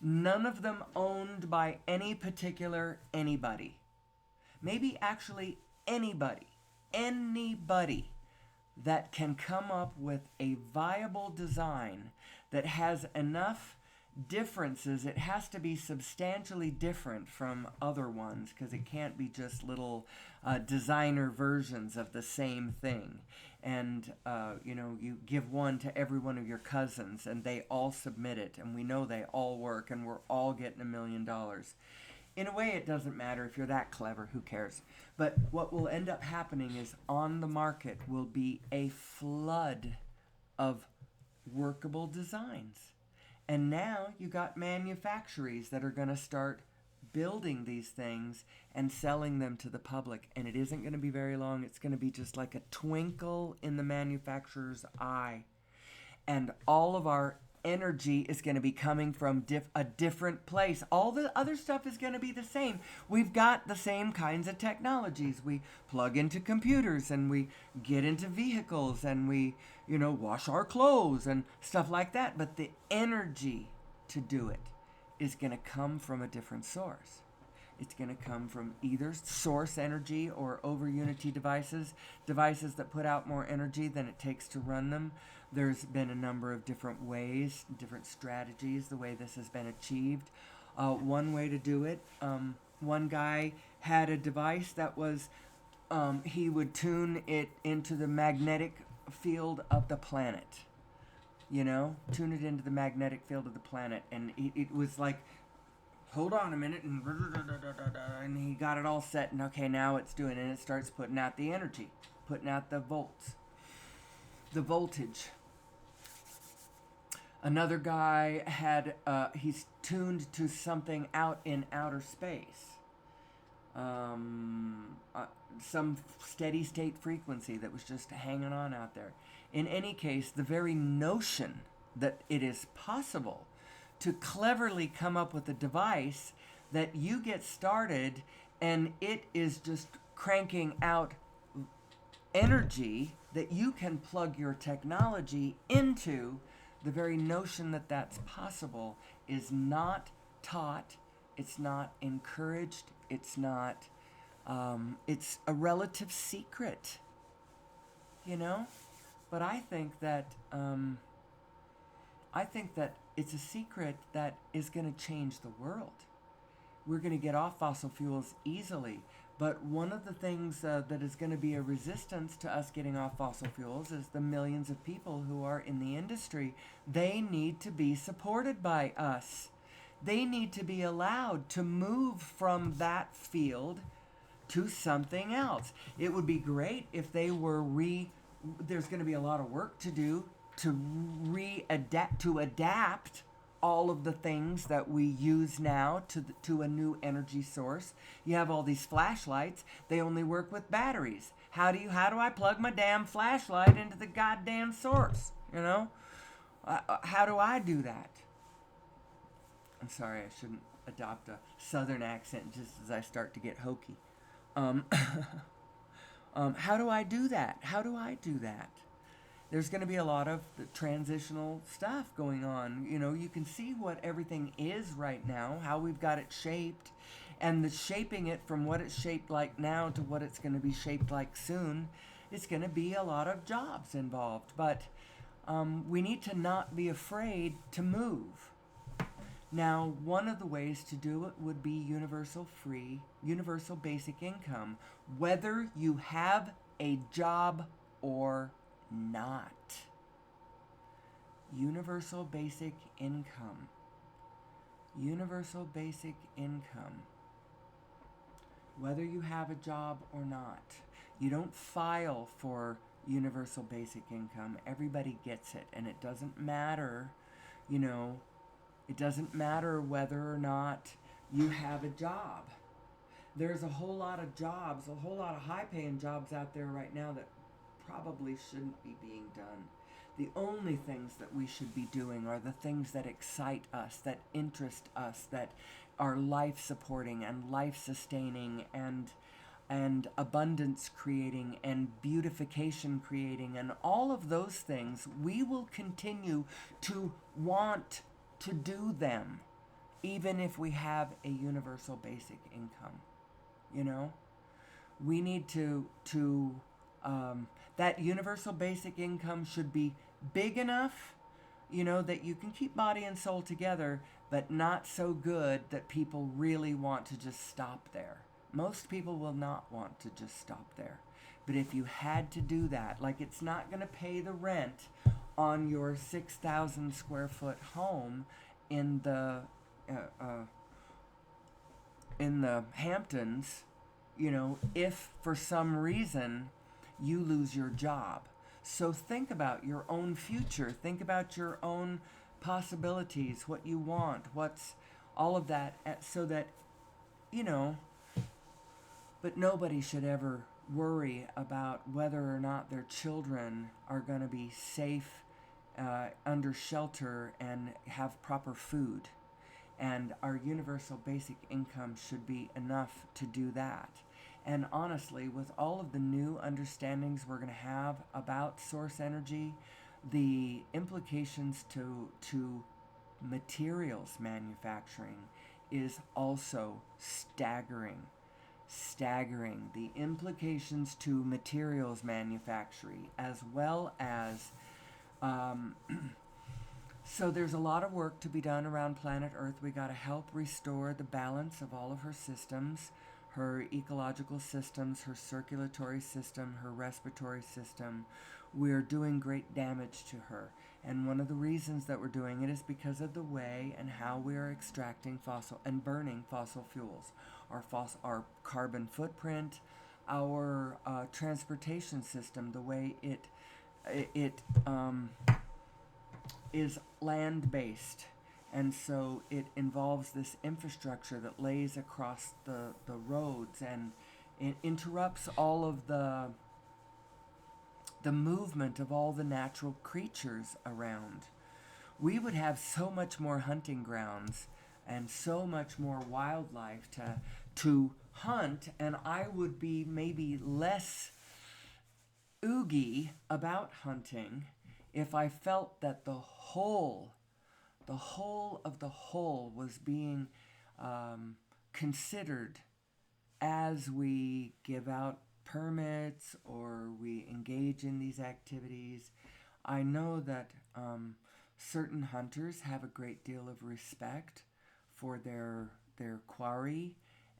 None of them owned by any particular anybody. Maybe actually anybody that can come up with a viable design that has enough differences. It has to be substantially different from other ones, because it can't be just little designer versions of the same thing. And, you give one to every one of your cousins and they all submit it, and we know they all work, and we're all getting $1 million. In a way, it doesn't matter if you're that clever, who cares? But what will end up happening is on the market will be a flood of workable designs. And now you got manufacturers that are going to start building these things and selling them to the public. And it isn't going to be very long. It's going to be just like a twinkle in the manufacturer's eye. And all of our energy is going to be coming from a different place. All the other stuff is going to be the same. We've got the same kinds of technologies. We plug into computers and we get into vehicles and we, wash our clothes and stuff like that. But the energy to do it is going to come from a different source. It's going to come from either source energy or over Unity devices that put out more energy than it takes to run them. There's been a number of different ways, different strategies, the way this has been achieved. One way to do it, one guy had a device that was, he would tune it into the magnetic field of the planet. Tune it into the magnetic field of the planet. And it was like, hold on a minute, and he got it all set, and okay, now it's doing it, and it starts putting out the energy, putting out the voltage. Another guy had, he's tuned to something out in outer space. Some steady state frequency that was just hanging on out there. In any case, the very notion that it is possible to cleverly come up with a device that you get started and it is just cranking out energy that you can plug your technology into, the very notion that that's possible is not taught, it's not encouraged, it's not, it's a relative secret, But I think that it's a secret that is going to change the world. We're going to get off fossil fuels easily. But one of the things that is going to be a resistance to us getting off fossil fuels is the millions of people who are in the industry. They need to be supported by us. They need to be allowed to move from that field to something else. It would be great if they were there's going to be a lot of work to do to adapt all of the things that we use now to a new energy source. You have all these flashlights, they only work with batteries. How do I plug my damn flashlight into the goddamn source, you know? How do I do that? I'm sorry, I shouldn't adopt a southern accent just as I start to get hokey. Um, how do I do that? How do I do that? There's going to be a lot of transitional stuff going on. You know, you can see what everything is right now, how we've got it shaped, and the shaping it from what it's shaped like now to what it's going to be shaped like soon. It's going to be a lot of jobs involved, but we need to not be afraid to move. Now, one of the ways to do it would be universal basic income, whether you have a job or not. Universal basic income. Universal basic income. Whether you have a job or not. You don't file for universal basic income. Everybody gets it, and it doesn't matter, you know, it doesn't matter whether or not you have a job. There's a whole lot of jobs, a whole lot of high-paying jobs out there right now that probably shouldn't be being done. The only things that we should be doing are the things that excite us, that interest us, that are life-supporting and life-sustaining and abundance creating and beautification creating, and all of those things. We will continue to want to do them even if we have a universal basic income. You know, we need to that universal basic income should be big enough, you know, that you can keep body and soul together, but not so good that people really want to just stop there. Most people will not want to just stop there. But if you had to do that, like, it's not going to pay the rent on your 6,000 square foot home in the Hamptons, you know, if for some reason you lose your job. So think about your own future. Think about your own possibilities, what you want, what's all of that, so that, you know, but nobody should ever worry about whether or not their children are going to be safe under shelter and have proper food. And our universal basic income should be enough to do that. And honestly, with all of the new understandings we're going to have about source energy, the implications to materials manufacturing is also staggering. The implications to materials manufacturing, as well as so there's a lot of work to be done around planet Earth. We got to help restore the balance of all of her systems, her ecological systems, her circulatory system, her respiratory system. We're doing great damage to her. And one of the reasons that we're doing it is because of the way and how we are extracting fossil and burning fossil fuels. Our carbon footprint, our transportation system, the way it is land-based, and so it involves this infrastructure that lays across the roads, and it interrupts all of the movement of all the natural creatures around. We would have so much more hunting grounds and so much more wildlife to hunt, and I would be maybe less oogie about hunting if I felt that the whole of the whole was being considered as we give out permits or we engage in these activities. I know that certain hunters have a great deal of respect for their quarry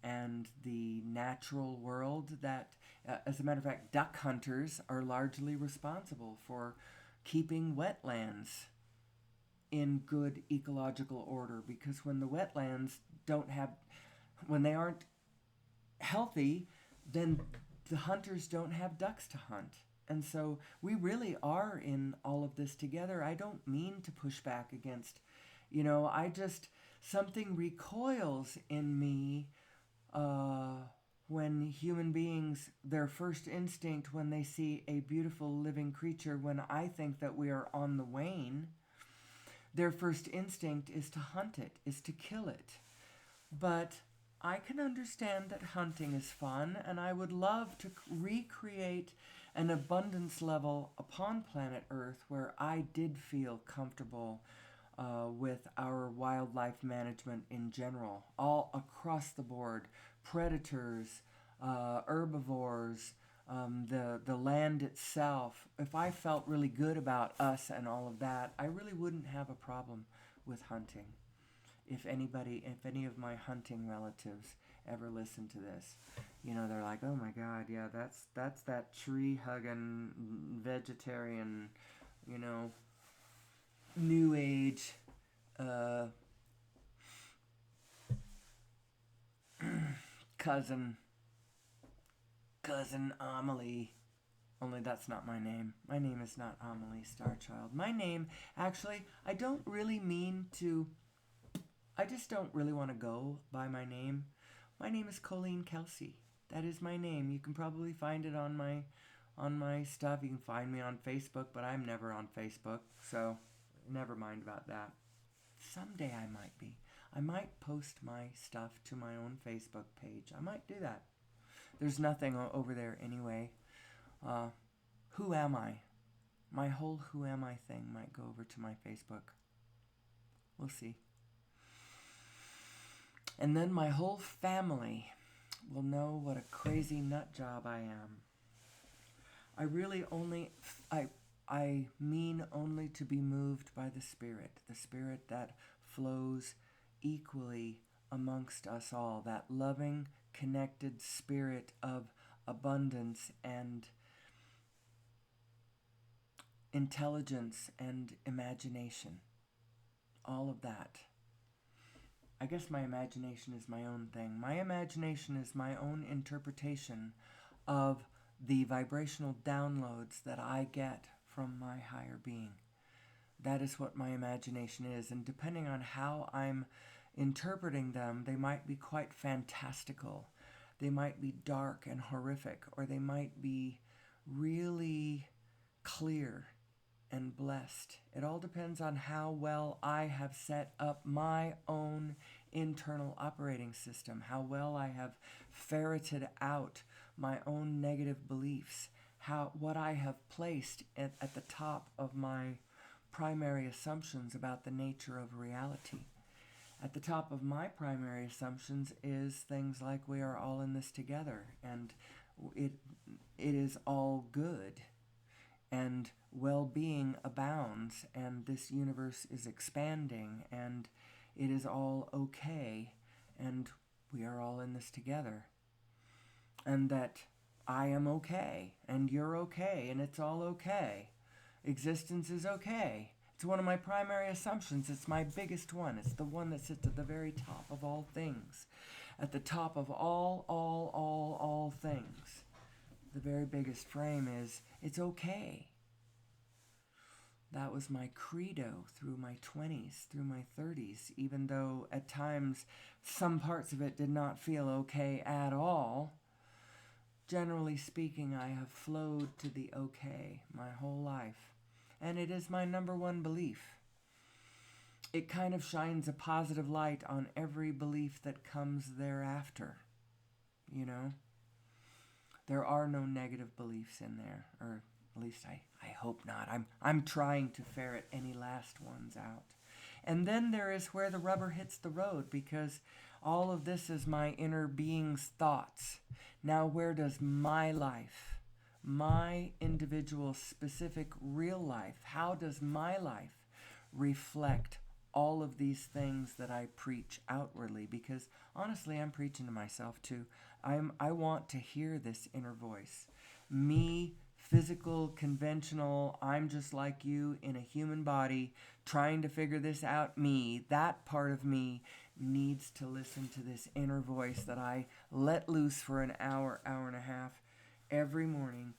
and the natural world that, as a matter of fact, duck hunters are largely responsible for keeping wetlands in good ecological order, because when the wetlands don't have, when they aren't healthy, then the hunters don't have ducks to hunt. And so we really are in all of this together. I don't mean to push back against, I just, something recoils in me when human beings, their first instinct when they see a beautiful living creature, when I think that we are on the wane, their first instinct is to hunt it, is to kill it. But I can understand that hunting is fun, and I would love to recreate an abundance level upon planet Earth where I did feel comfortable with our wildlife management in general, all across the board. Predators, herbivores, the land itself. If I felt really good about us and all of that, I really wouldn't have a problem with hunting. If any of my hunting relatives ever listen to this, they're like, oh my God, yeah, that's that tree hugging vegetarian, new age, cousin Amelie. Only that's not my name. My name is not Amelie Starchild. My name, actually, I just don't really want to go by my name. My name is Colleen Kelsey. That is my name. You can probably find it on my stuff. You can find me on Facebook, but I'm never on Facebook, so never mind about that. Someday I might be. I might post my stuff to my own Facebook page. I might do that. There's nothing over there anyway. Who am I? My whole who am I thing might go over to my Facebook. We'll see. And then my whole family will know what a crazy nut job I am. I mean only to be moved by the Spirit that flows equally amongst us all, that loving, connected spirit of abundance and intelligence and imagination. All of that. I guess my imagination is my own thing. My imagination is my own interpretation of the vibrational downloads that I get from my higher being. That is what my imagination is. And depending on how I'm interpreting them, they might be quite fantastical. They might be dark and horrific, or they might be really clear and blessed. It all depends on how well I have set up my own internal operating system, how well I have ferreted out my own negative beliefs, what I have placed at the top of my primary assumptions about the nature of reality. At the top of my primary assumptions is things like we are all in this together, and it is all good, and well-being abounds, and this universe is expanding, and it is all okay, and we are all in this together. And that I am okay, and you're okay, and it's all okay. Existence is okay. It's one of my primary assumptions. It's my biggest one. It's the one that sits at the very top of all things. At the top of all things. The very biggest frame is, it's okay. That was my credo through my 20s, through my 30s, even though at times some parts of it did not feel okay at all. Generally speaking, I have flowed to the okay my whole life, and it is my number one belief. It kind of shines a positive light on every belief that comes thereafter, There are no negative beliefs in there, or at least I hope not. I'm trying to ferret any last ones out. And then there is where the rubber hits the road, because all of this is my inner being's thoughts. Now where does my life, my individual specific real life, how does my life reflect all of these things that I preach outwardly? Because honestly, I'm preaching to myself too. I want to hear this inner voice. Me physical, conventional, I'm just like you in a human body trying to figure this out, me, that part of me needs to listen to this inner voice that I let loose for an hour, hour and a half every morning,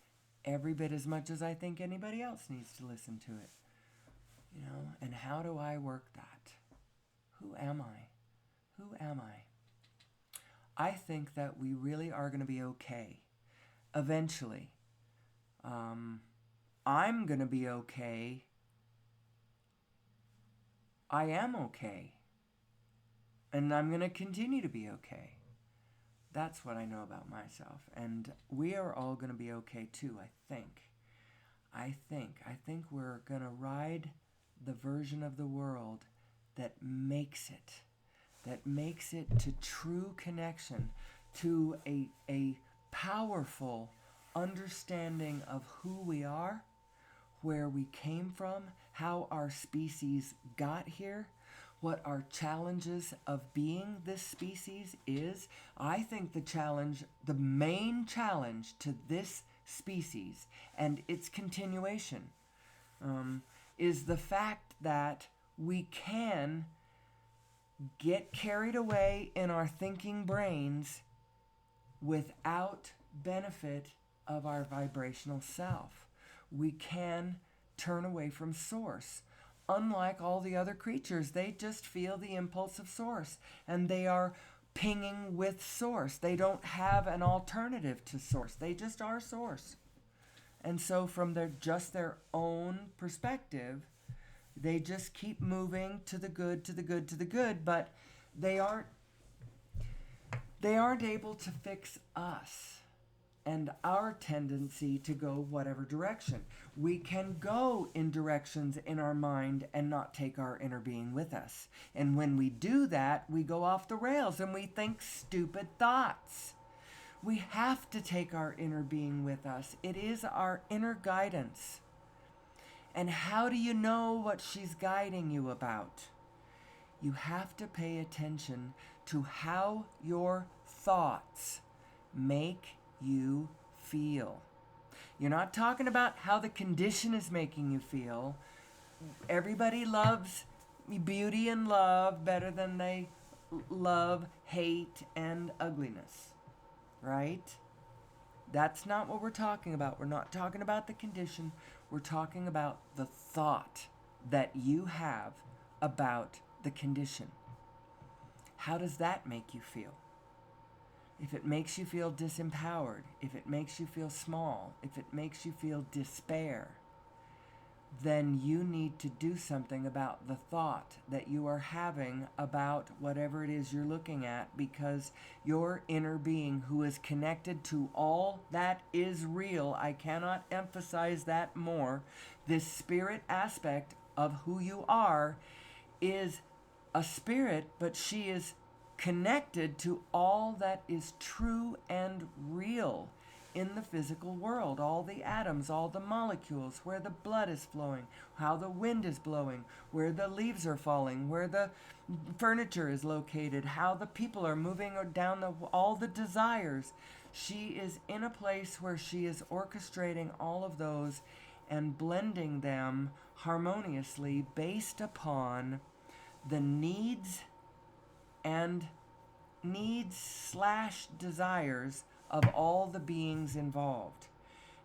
every bit as much as I think anybody else needs to listen to it. You know, and how do I work that? Who am I? Who am I? I think that we really are going to be okay. Eventually. I'm going to be okay. I am okay. And I'm going to continue to be okay. That's what I know about myself. And we are all going to be okay too, I think. I think we're going to ride the version of the world that makes it to true connection, to a powerful understanding of who we are, where we came from, how our species got here, what our challenges of being this species is. I think the main challenge to this species and its continuation is the fact that we can get carried away in our thinking brains without benefit of our vibrational self. We can turn away from source. Unlike all the other creatures, they just feel the impulse of source and they are pinging with source. They don't have an alternative to source. They just are source. And so from their own perspective, they just keep moving to the good, to the good, to the good, but they aren't able to fix us and our tendency to go whatever direction. We can go in directions in our mind and not take our inner being with us. And when we do that, we go off the rails and we think stupid thoughts. We have to take our inner being with us. It is our inner guidance. And how do you know what she's guiding you about? You have to pay attention to how your thoughts make you feel. You're not talking about how the condition is making you feel. Everybody loves beauty and love better than they love hate and ugliness, right? That's not what we're talking about. We're not talking about the condition. We're talking about the thought that you have about the condition. How does that make you feel? If it makes you feel disempowered, if it makes you feel small, if it makes you feel despair, then you need to do something about the thought that you are having about whatever it is you're looking at, because your inner being, who is connected to all that is real, I cannot emphasize that more, this spirit aspect of who you are is a spirit, but she is connected to all that is true and real in the physical world, all the atoms, all the molecules, where the blood is flowing, how the wind is blowing, where the leaves are falling, where the furniture is located, how the people are moving down all the desires. She is in a place where she is orchestrating all of those and blending them harmoniously based upon the needs / desires of all the beings involved.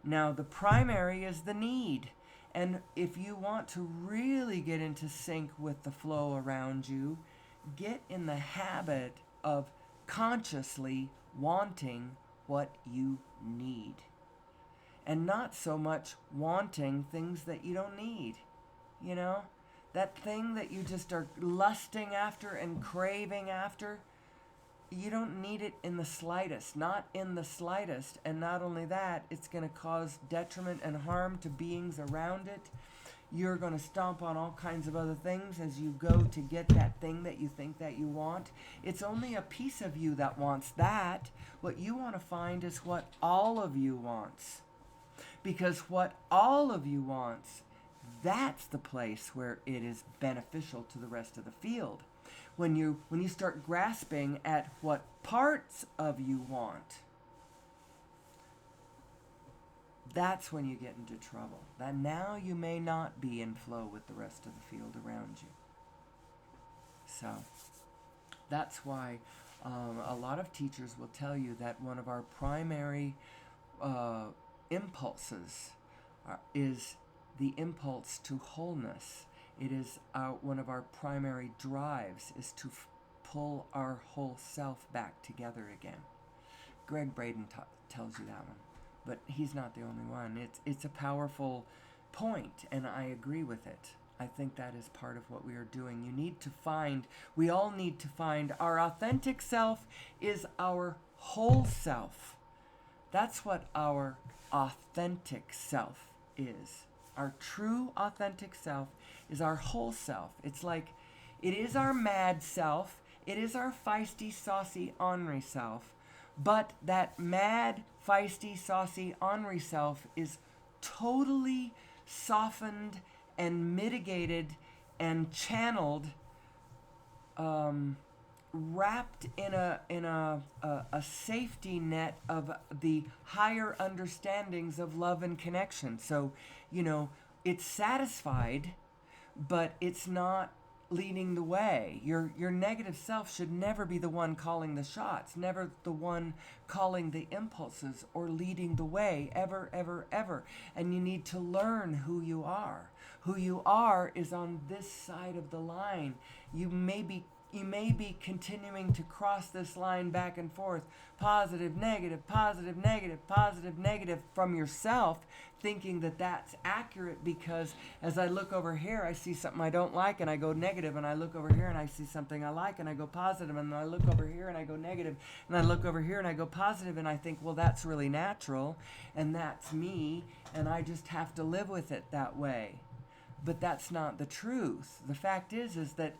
Now, the primary is the need. And if you want to really get into sync with the flow around you, get in the habit of consciously wanting what you need. And not so much wanting things that you don't need. You know? That thing that you just are lusting after and craving after, you don't need it in the slightest, not in the slightest. And not only that, it's going to cause detriment and harm to beings around it. You're going to stomp on all kinds of other things as you go to get that thing that you think that you want. It's only a piece of you that wants that. What you want to find is what all of you wants. Because what all of you wants, that's the place where it is beneficial to the rest of the field. When you start grasping at what parts of you want, that's when you get into trouble. That now you may not be in flow with the rest of the field around you. So that's why a lot of teachers will tell you that one of our primary impulses is the impulse to wholeness. It is one of our primary drives is to pull our whole self back together again. Greg Braden tells you that one, but he's not the only one. It's a powerful point, and I agree with it. I think that is part of what we are doing. We all need to find our authentic self is our whole self. That's what our authentic self is. Our true authentic self is our whole self. It's like, it is our mad self. It is our feisty, saucy, ornery self. But that mad, feisty, saucy, ornery self is totally softened and mitigated and channeled, wrapped in a safety net of the higher understandings of love and connection. So, it's satisfied, but it's not leading the way. Your negative self should never be the one calling the shots, never the one calling the impulses or leading the way, ever, ever, ever. And you need to learn who you are. Who you are is on this side of the line. You may be continuing to cross this line back and forth, positive, negative, positive, negative, positive, negative from yourself, thinking that that's accurate, because as I look over here, I see something I don't like and I go negative, and I look over here and I see something I like and I go positive, and I look over here and I go negative, and I look over here and I go positive, and I think, well, that's really natural and that's me, and I just have to live with it that way. But that's not the truth. The fact is that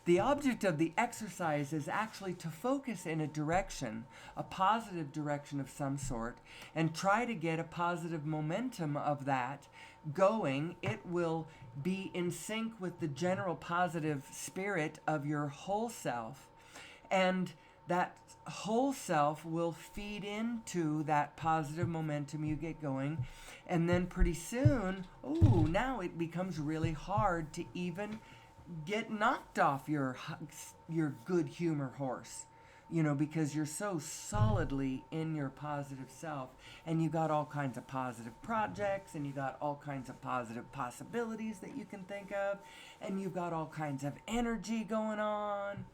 the object of the exercise is actually to focus in a direction, a positive direction of some sort, and try to get a positive momentum of that going. It will be in sync with the general positive spirit of your whole self, and that whole self will feed into that positive momentum you get going. And then pretty soon, now it becomes really hard to even get knocked off your good humor horse, because you're so solidly in your positive self, and you got all kinds of positive projects, and you got all kinds of positive possibilities that you can think of, and you've got all kinds of energy going on.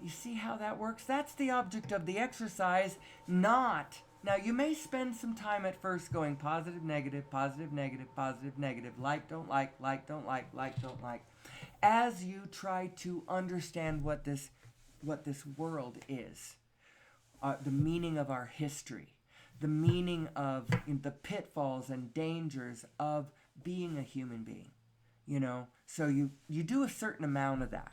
You see how that works? That's the object of the exercise, not... Now, you may spend some time at first going positive, negative, positive, negative, positive, negative, like, don't like, don't like, don't like, as you try to understand what this world is, the meaning of our history, the meaning of the pitfalls and dangers of being a human being, So you do a certain amount of that.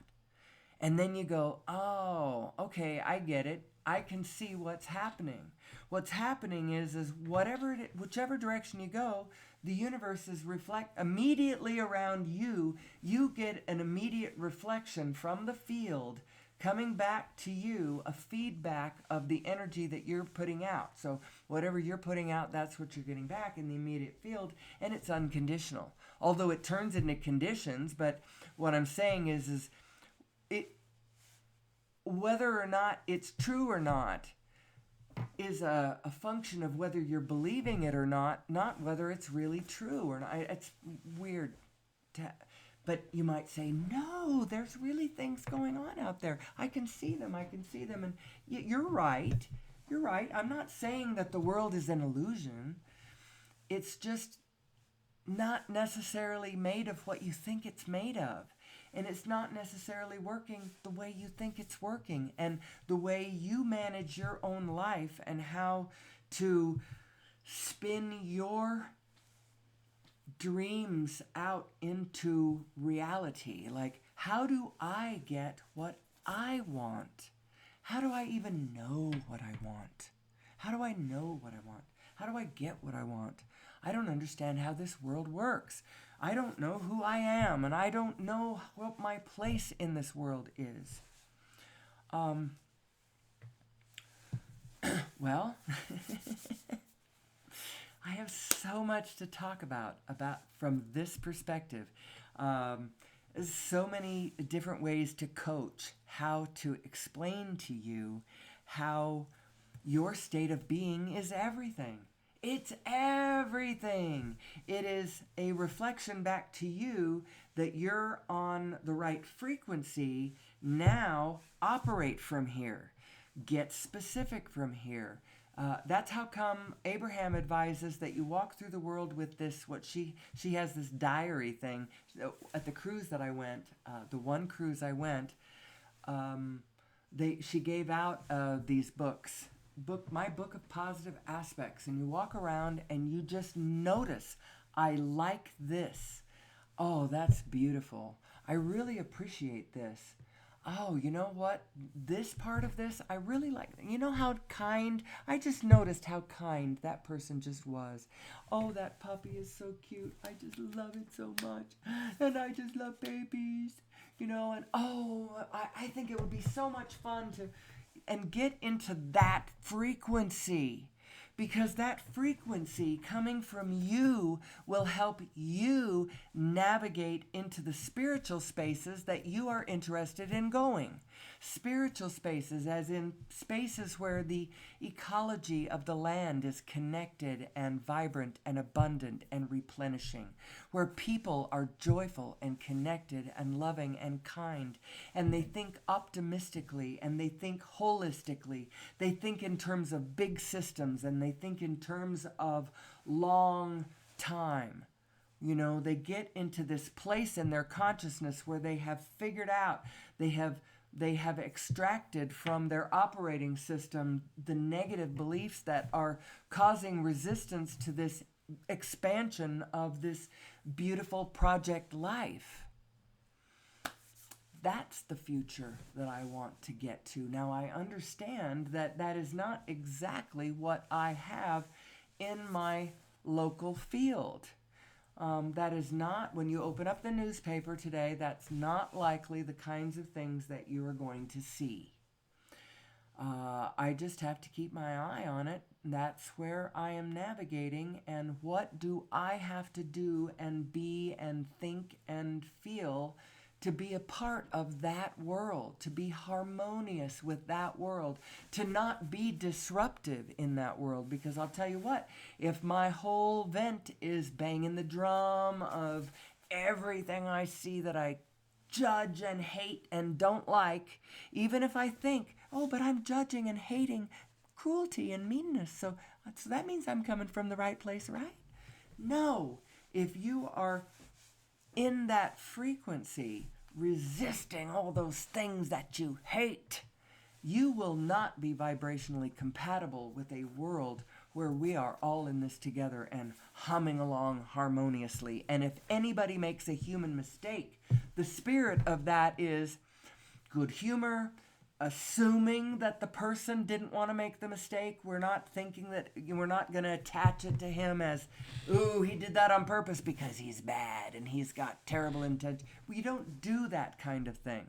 And then you go, oh, okay, I get it. I can see what's happening. What's happening is whichever direction you go, the universe is immediately around you. You get an immediate reflection from the field coming back to you, a feedback of the energy that you're putting out. So whatever you're putting out, that's what you're getting back in the immediate field, and it's unconditional. Although it turns into conditions, but what I'm saying is whether or not it's true or not is a function of whether you're believing it or not whether it's really true or not. It's weird, but you might say, no, there's really things going on out there. I can see them, and you're right. I'm not saying that the world is an illusion. It's just not necessarily made of what you think it's made of. And it's not necessarily working the way you think it's working. And the way you manage your own life and how to spin your dreams out into reality. Like, how do I get what I want? How do I even know what I want? How do I know what I want? How do I get what I want? I don't understand how this world works. I don't know who I am, and I don't know what my place in this world is. Well, I have so much to talk about from this perspective. Um, so many different ways to coach, how to explain to you how your state of being is everything. It's everything. It is a reflection back to you that you're on the right frequency. Now operate from here. Get specific from here. That's how come Abraham advises that you walk through the world with this. What she has this diary thing at the cruise that I went. The one cruise I went, she gave out these books. My book of positive aspects, and you walk around and you just notice. I like this. Oh, that's beautiful. I really appreciate this. Oh, you know what? This part of this, I really like. You know how kind? I just noticed how kind that person just was. Oh, that puppy is so cute. I just love it so much. And I just love babies. And I think it would be so much fun to and get into that frequency, because that frequency coming from you will help you navigate into the spiritual spaces that you are interested in going. Spiritual spaces, as in spaces where the ecology of the land is connected and vibrant and abundant and replenishing, where people are joyful and connected and loving and kind, and they think optimistically and they think holistically. They think in terms of big systems and they think in terms of long time. They get into this place in their consciousness where they have figured out, they have extracted from their operating system the negative beliefs that are causing resistance to this expansion of this beautiful project life. That's the future that I want to get to. Now, I understand that that is not exactly what I have in my local field. That is not, when you open up the newspaper today, that's not likely the kinds of things that you are going to see. I just have to keep my eye on it. That's where I am navigating, and what do I have to do and be and think and feel to be a part of that world, to be harmonious with that world, to not be disruptive in that world. Because I'll tell you what, if my whole vent is banging the drum of everything I see that I judge and hate and don't like, even if I think, oh, but I'm judging and hating cruelty and meanness, so that means I'm coming from the right place, right? No, if you are in that frequency, resisting all those things that you hate, you will not be vibrationally compatible with a world where we are all in this together and humming along harmoniously. And if anybody makes a human mistake, the spirit of that is good humor, assuming that the person didn't want to make the mistake. We're not thinking that, we're not going to attach it to him as, ooh, he did that on purpose because he's bad and he's got terrible intentions. We don't do that kind of thing.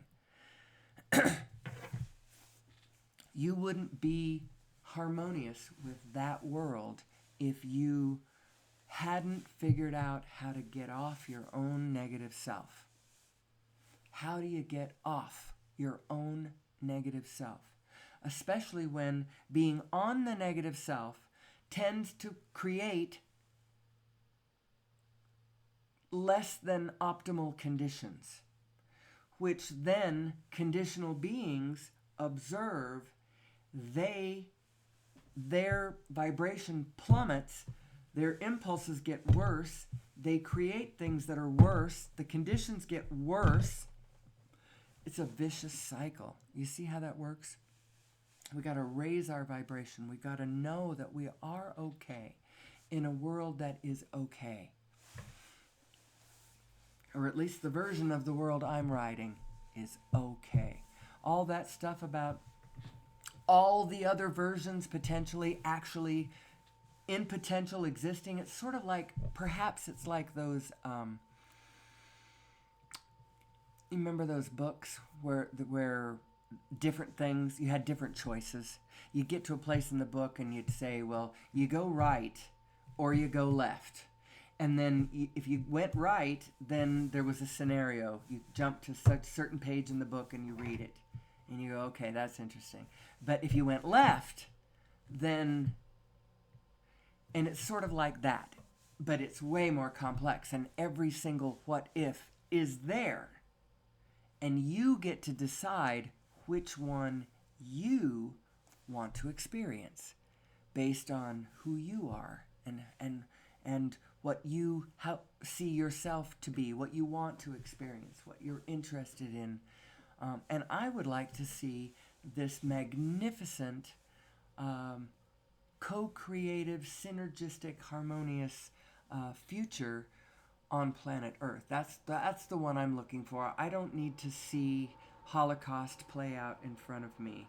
You wouldn't be harmonious with that world if you hadn't figured out how to get off your own negative self. How do you get off your own negative self? Especially when being on the negative self tends to create less than optimal conditions, which then conditional beings observe. Their vibration plummets, their impulses get worse, they create things that are worse, the conditions get worse. It's a vicious cycle. You see how that works? We got to raise our vibration. We got to know that we are okay in a world that is okay. Or at least the version of the world I'm writing is okay. All that stuff about all the other versions potentially actually in potential existing, it's sort of like, perhaps it's like those, you remember those books where different things, you had different choices. You'd get to a place in the book and you'd say, well, you go right or you go left. And then if you went right, then there was a scenario. You jump to such certain page in the book and you read it. And you go, okay, that's interesting. But if you went left, then, and it's sort of like that, but it's way more complex. And every single what if is there. And you get to decide which one you want to experience based on who you are and what you see yourself to be, what you want to experience, what you're interested in. And I would like to see this magnificent, co-creative, synergistic, harmonious future on planet Earth. That's the one I'm looking for. I don't need to see Holocaust play out in front of me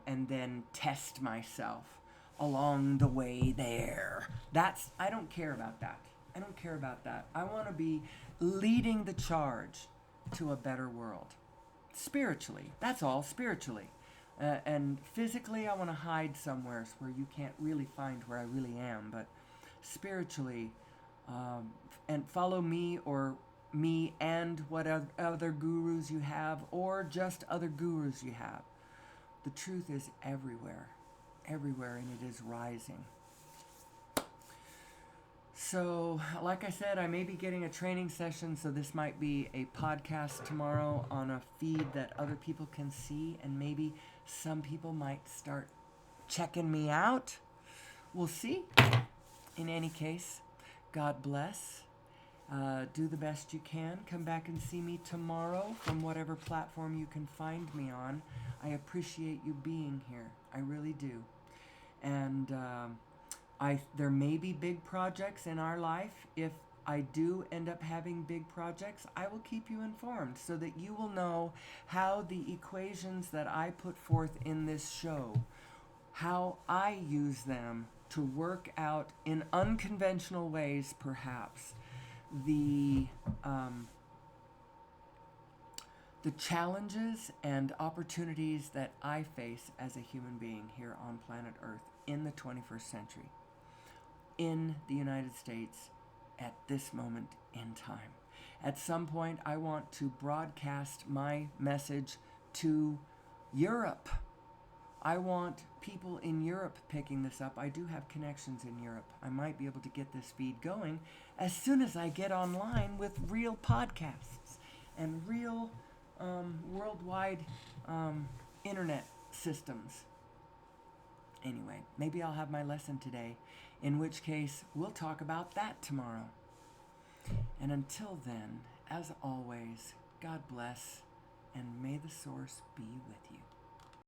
and then test myself along the way there. I don't care about that. I don't care about that. I want to be leading the charge to a better world. Spiritually. That's all, spiritually. And physically, I want to hide somewhere where you can't really find where I really am. But spiritually, and follow me or me and what other gurus you have, or just other gurus you have. The truth is everywhere, and it is rising. So, like I said, I may be getting a training session, so this might be a podcast tomorrow on a feed that other people can see, and maybe some people might start checking me out. We'll see. In any case, God bless. Do the best you can. Come back and see me tomorrow from whatever platform you can find me on. I appreciate you being here. I really do. And there may be big projects in our life. If I do end up having big projects, I will keep you informed so that you will know how the equations that I put forth in this show, how I use them to work out in unconventional ways, perhaps, the challenges and opportunities that I face as a human being here on planet Earth in the 21st century, in the United States, at this moment in time. At some point, I want to broadcast my message to Europe. I want people in Europe picking this up. I do have connections in Europe. I might be able to get this feed going as soon as I get online with real podcasts and real worldwide internet systems. Anyway, maybe I'll have my lesson today, in which case we'll talk about that tomorrow. And until then, as always, God bless, and may the source be with you.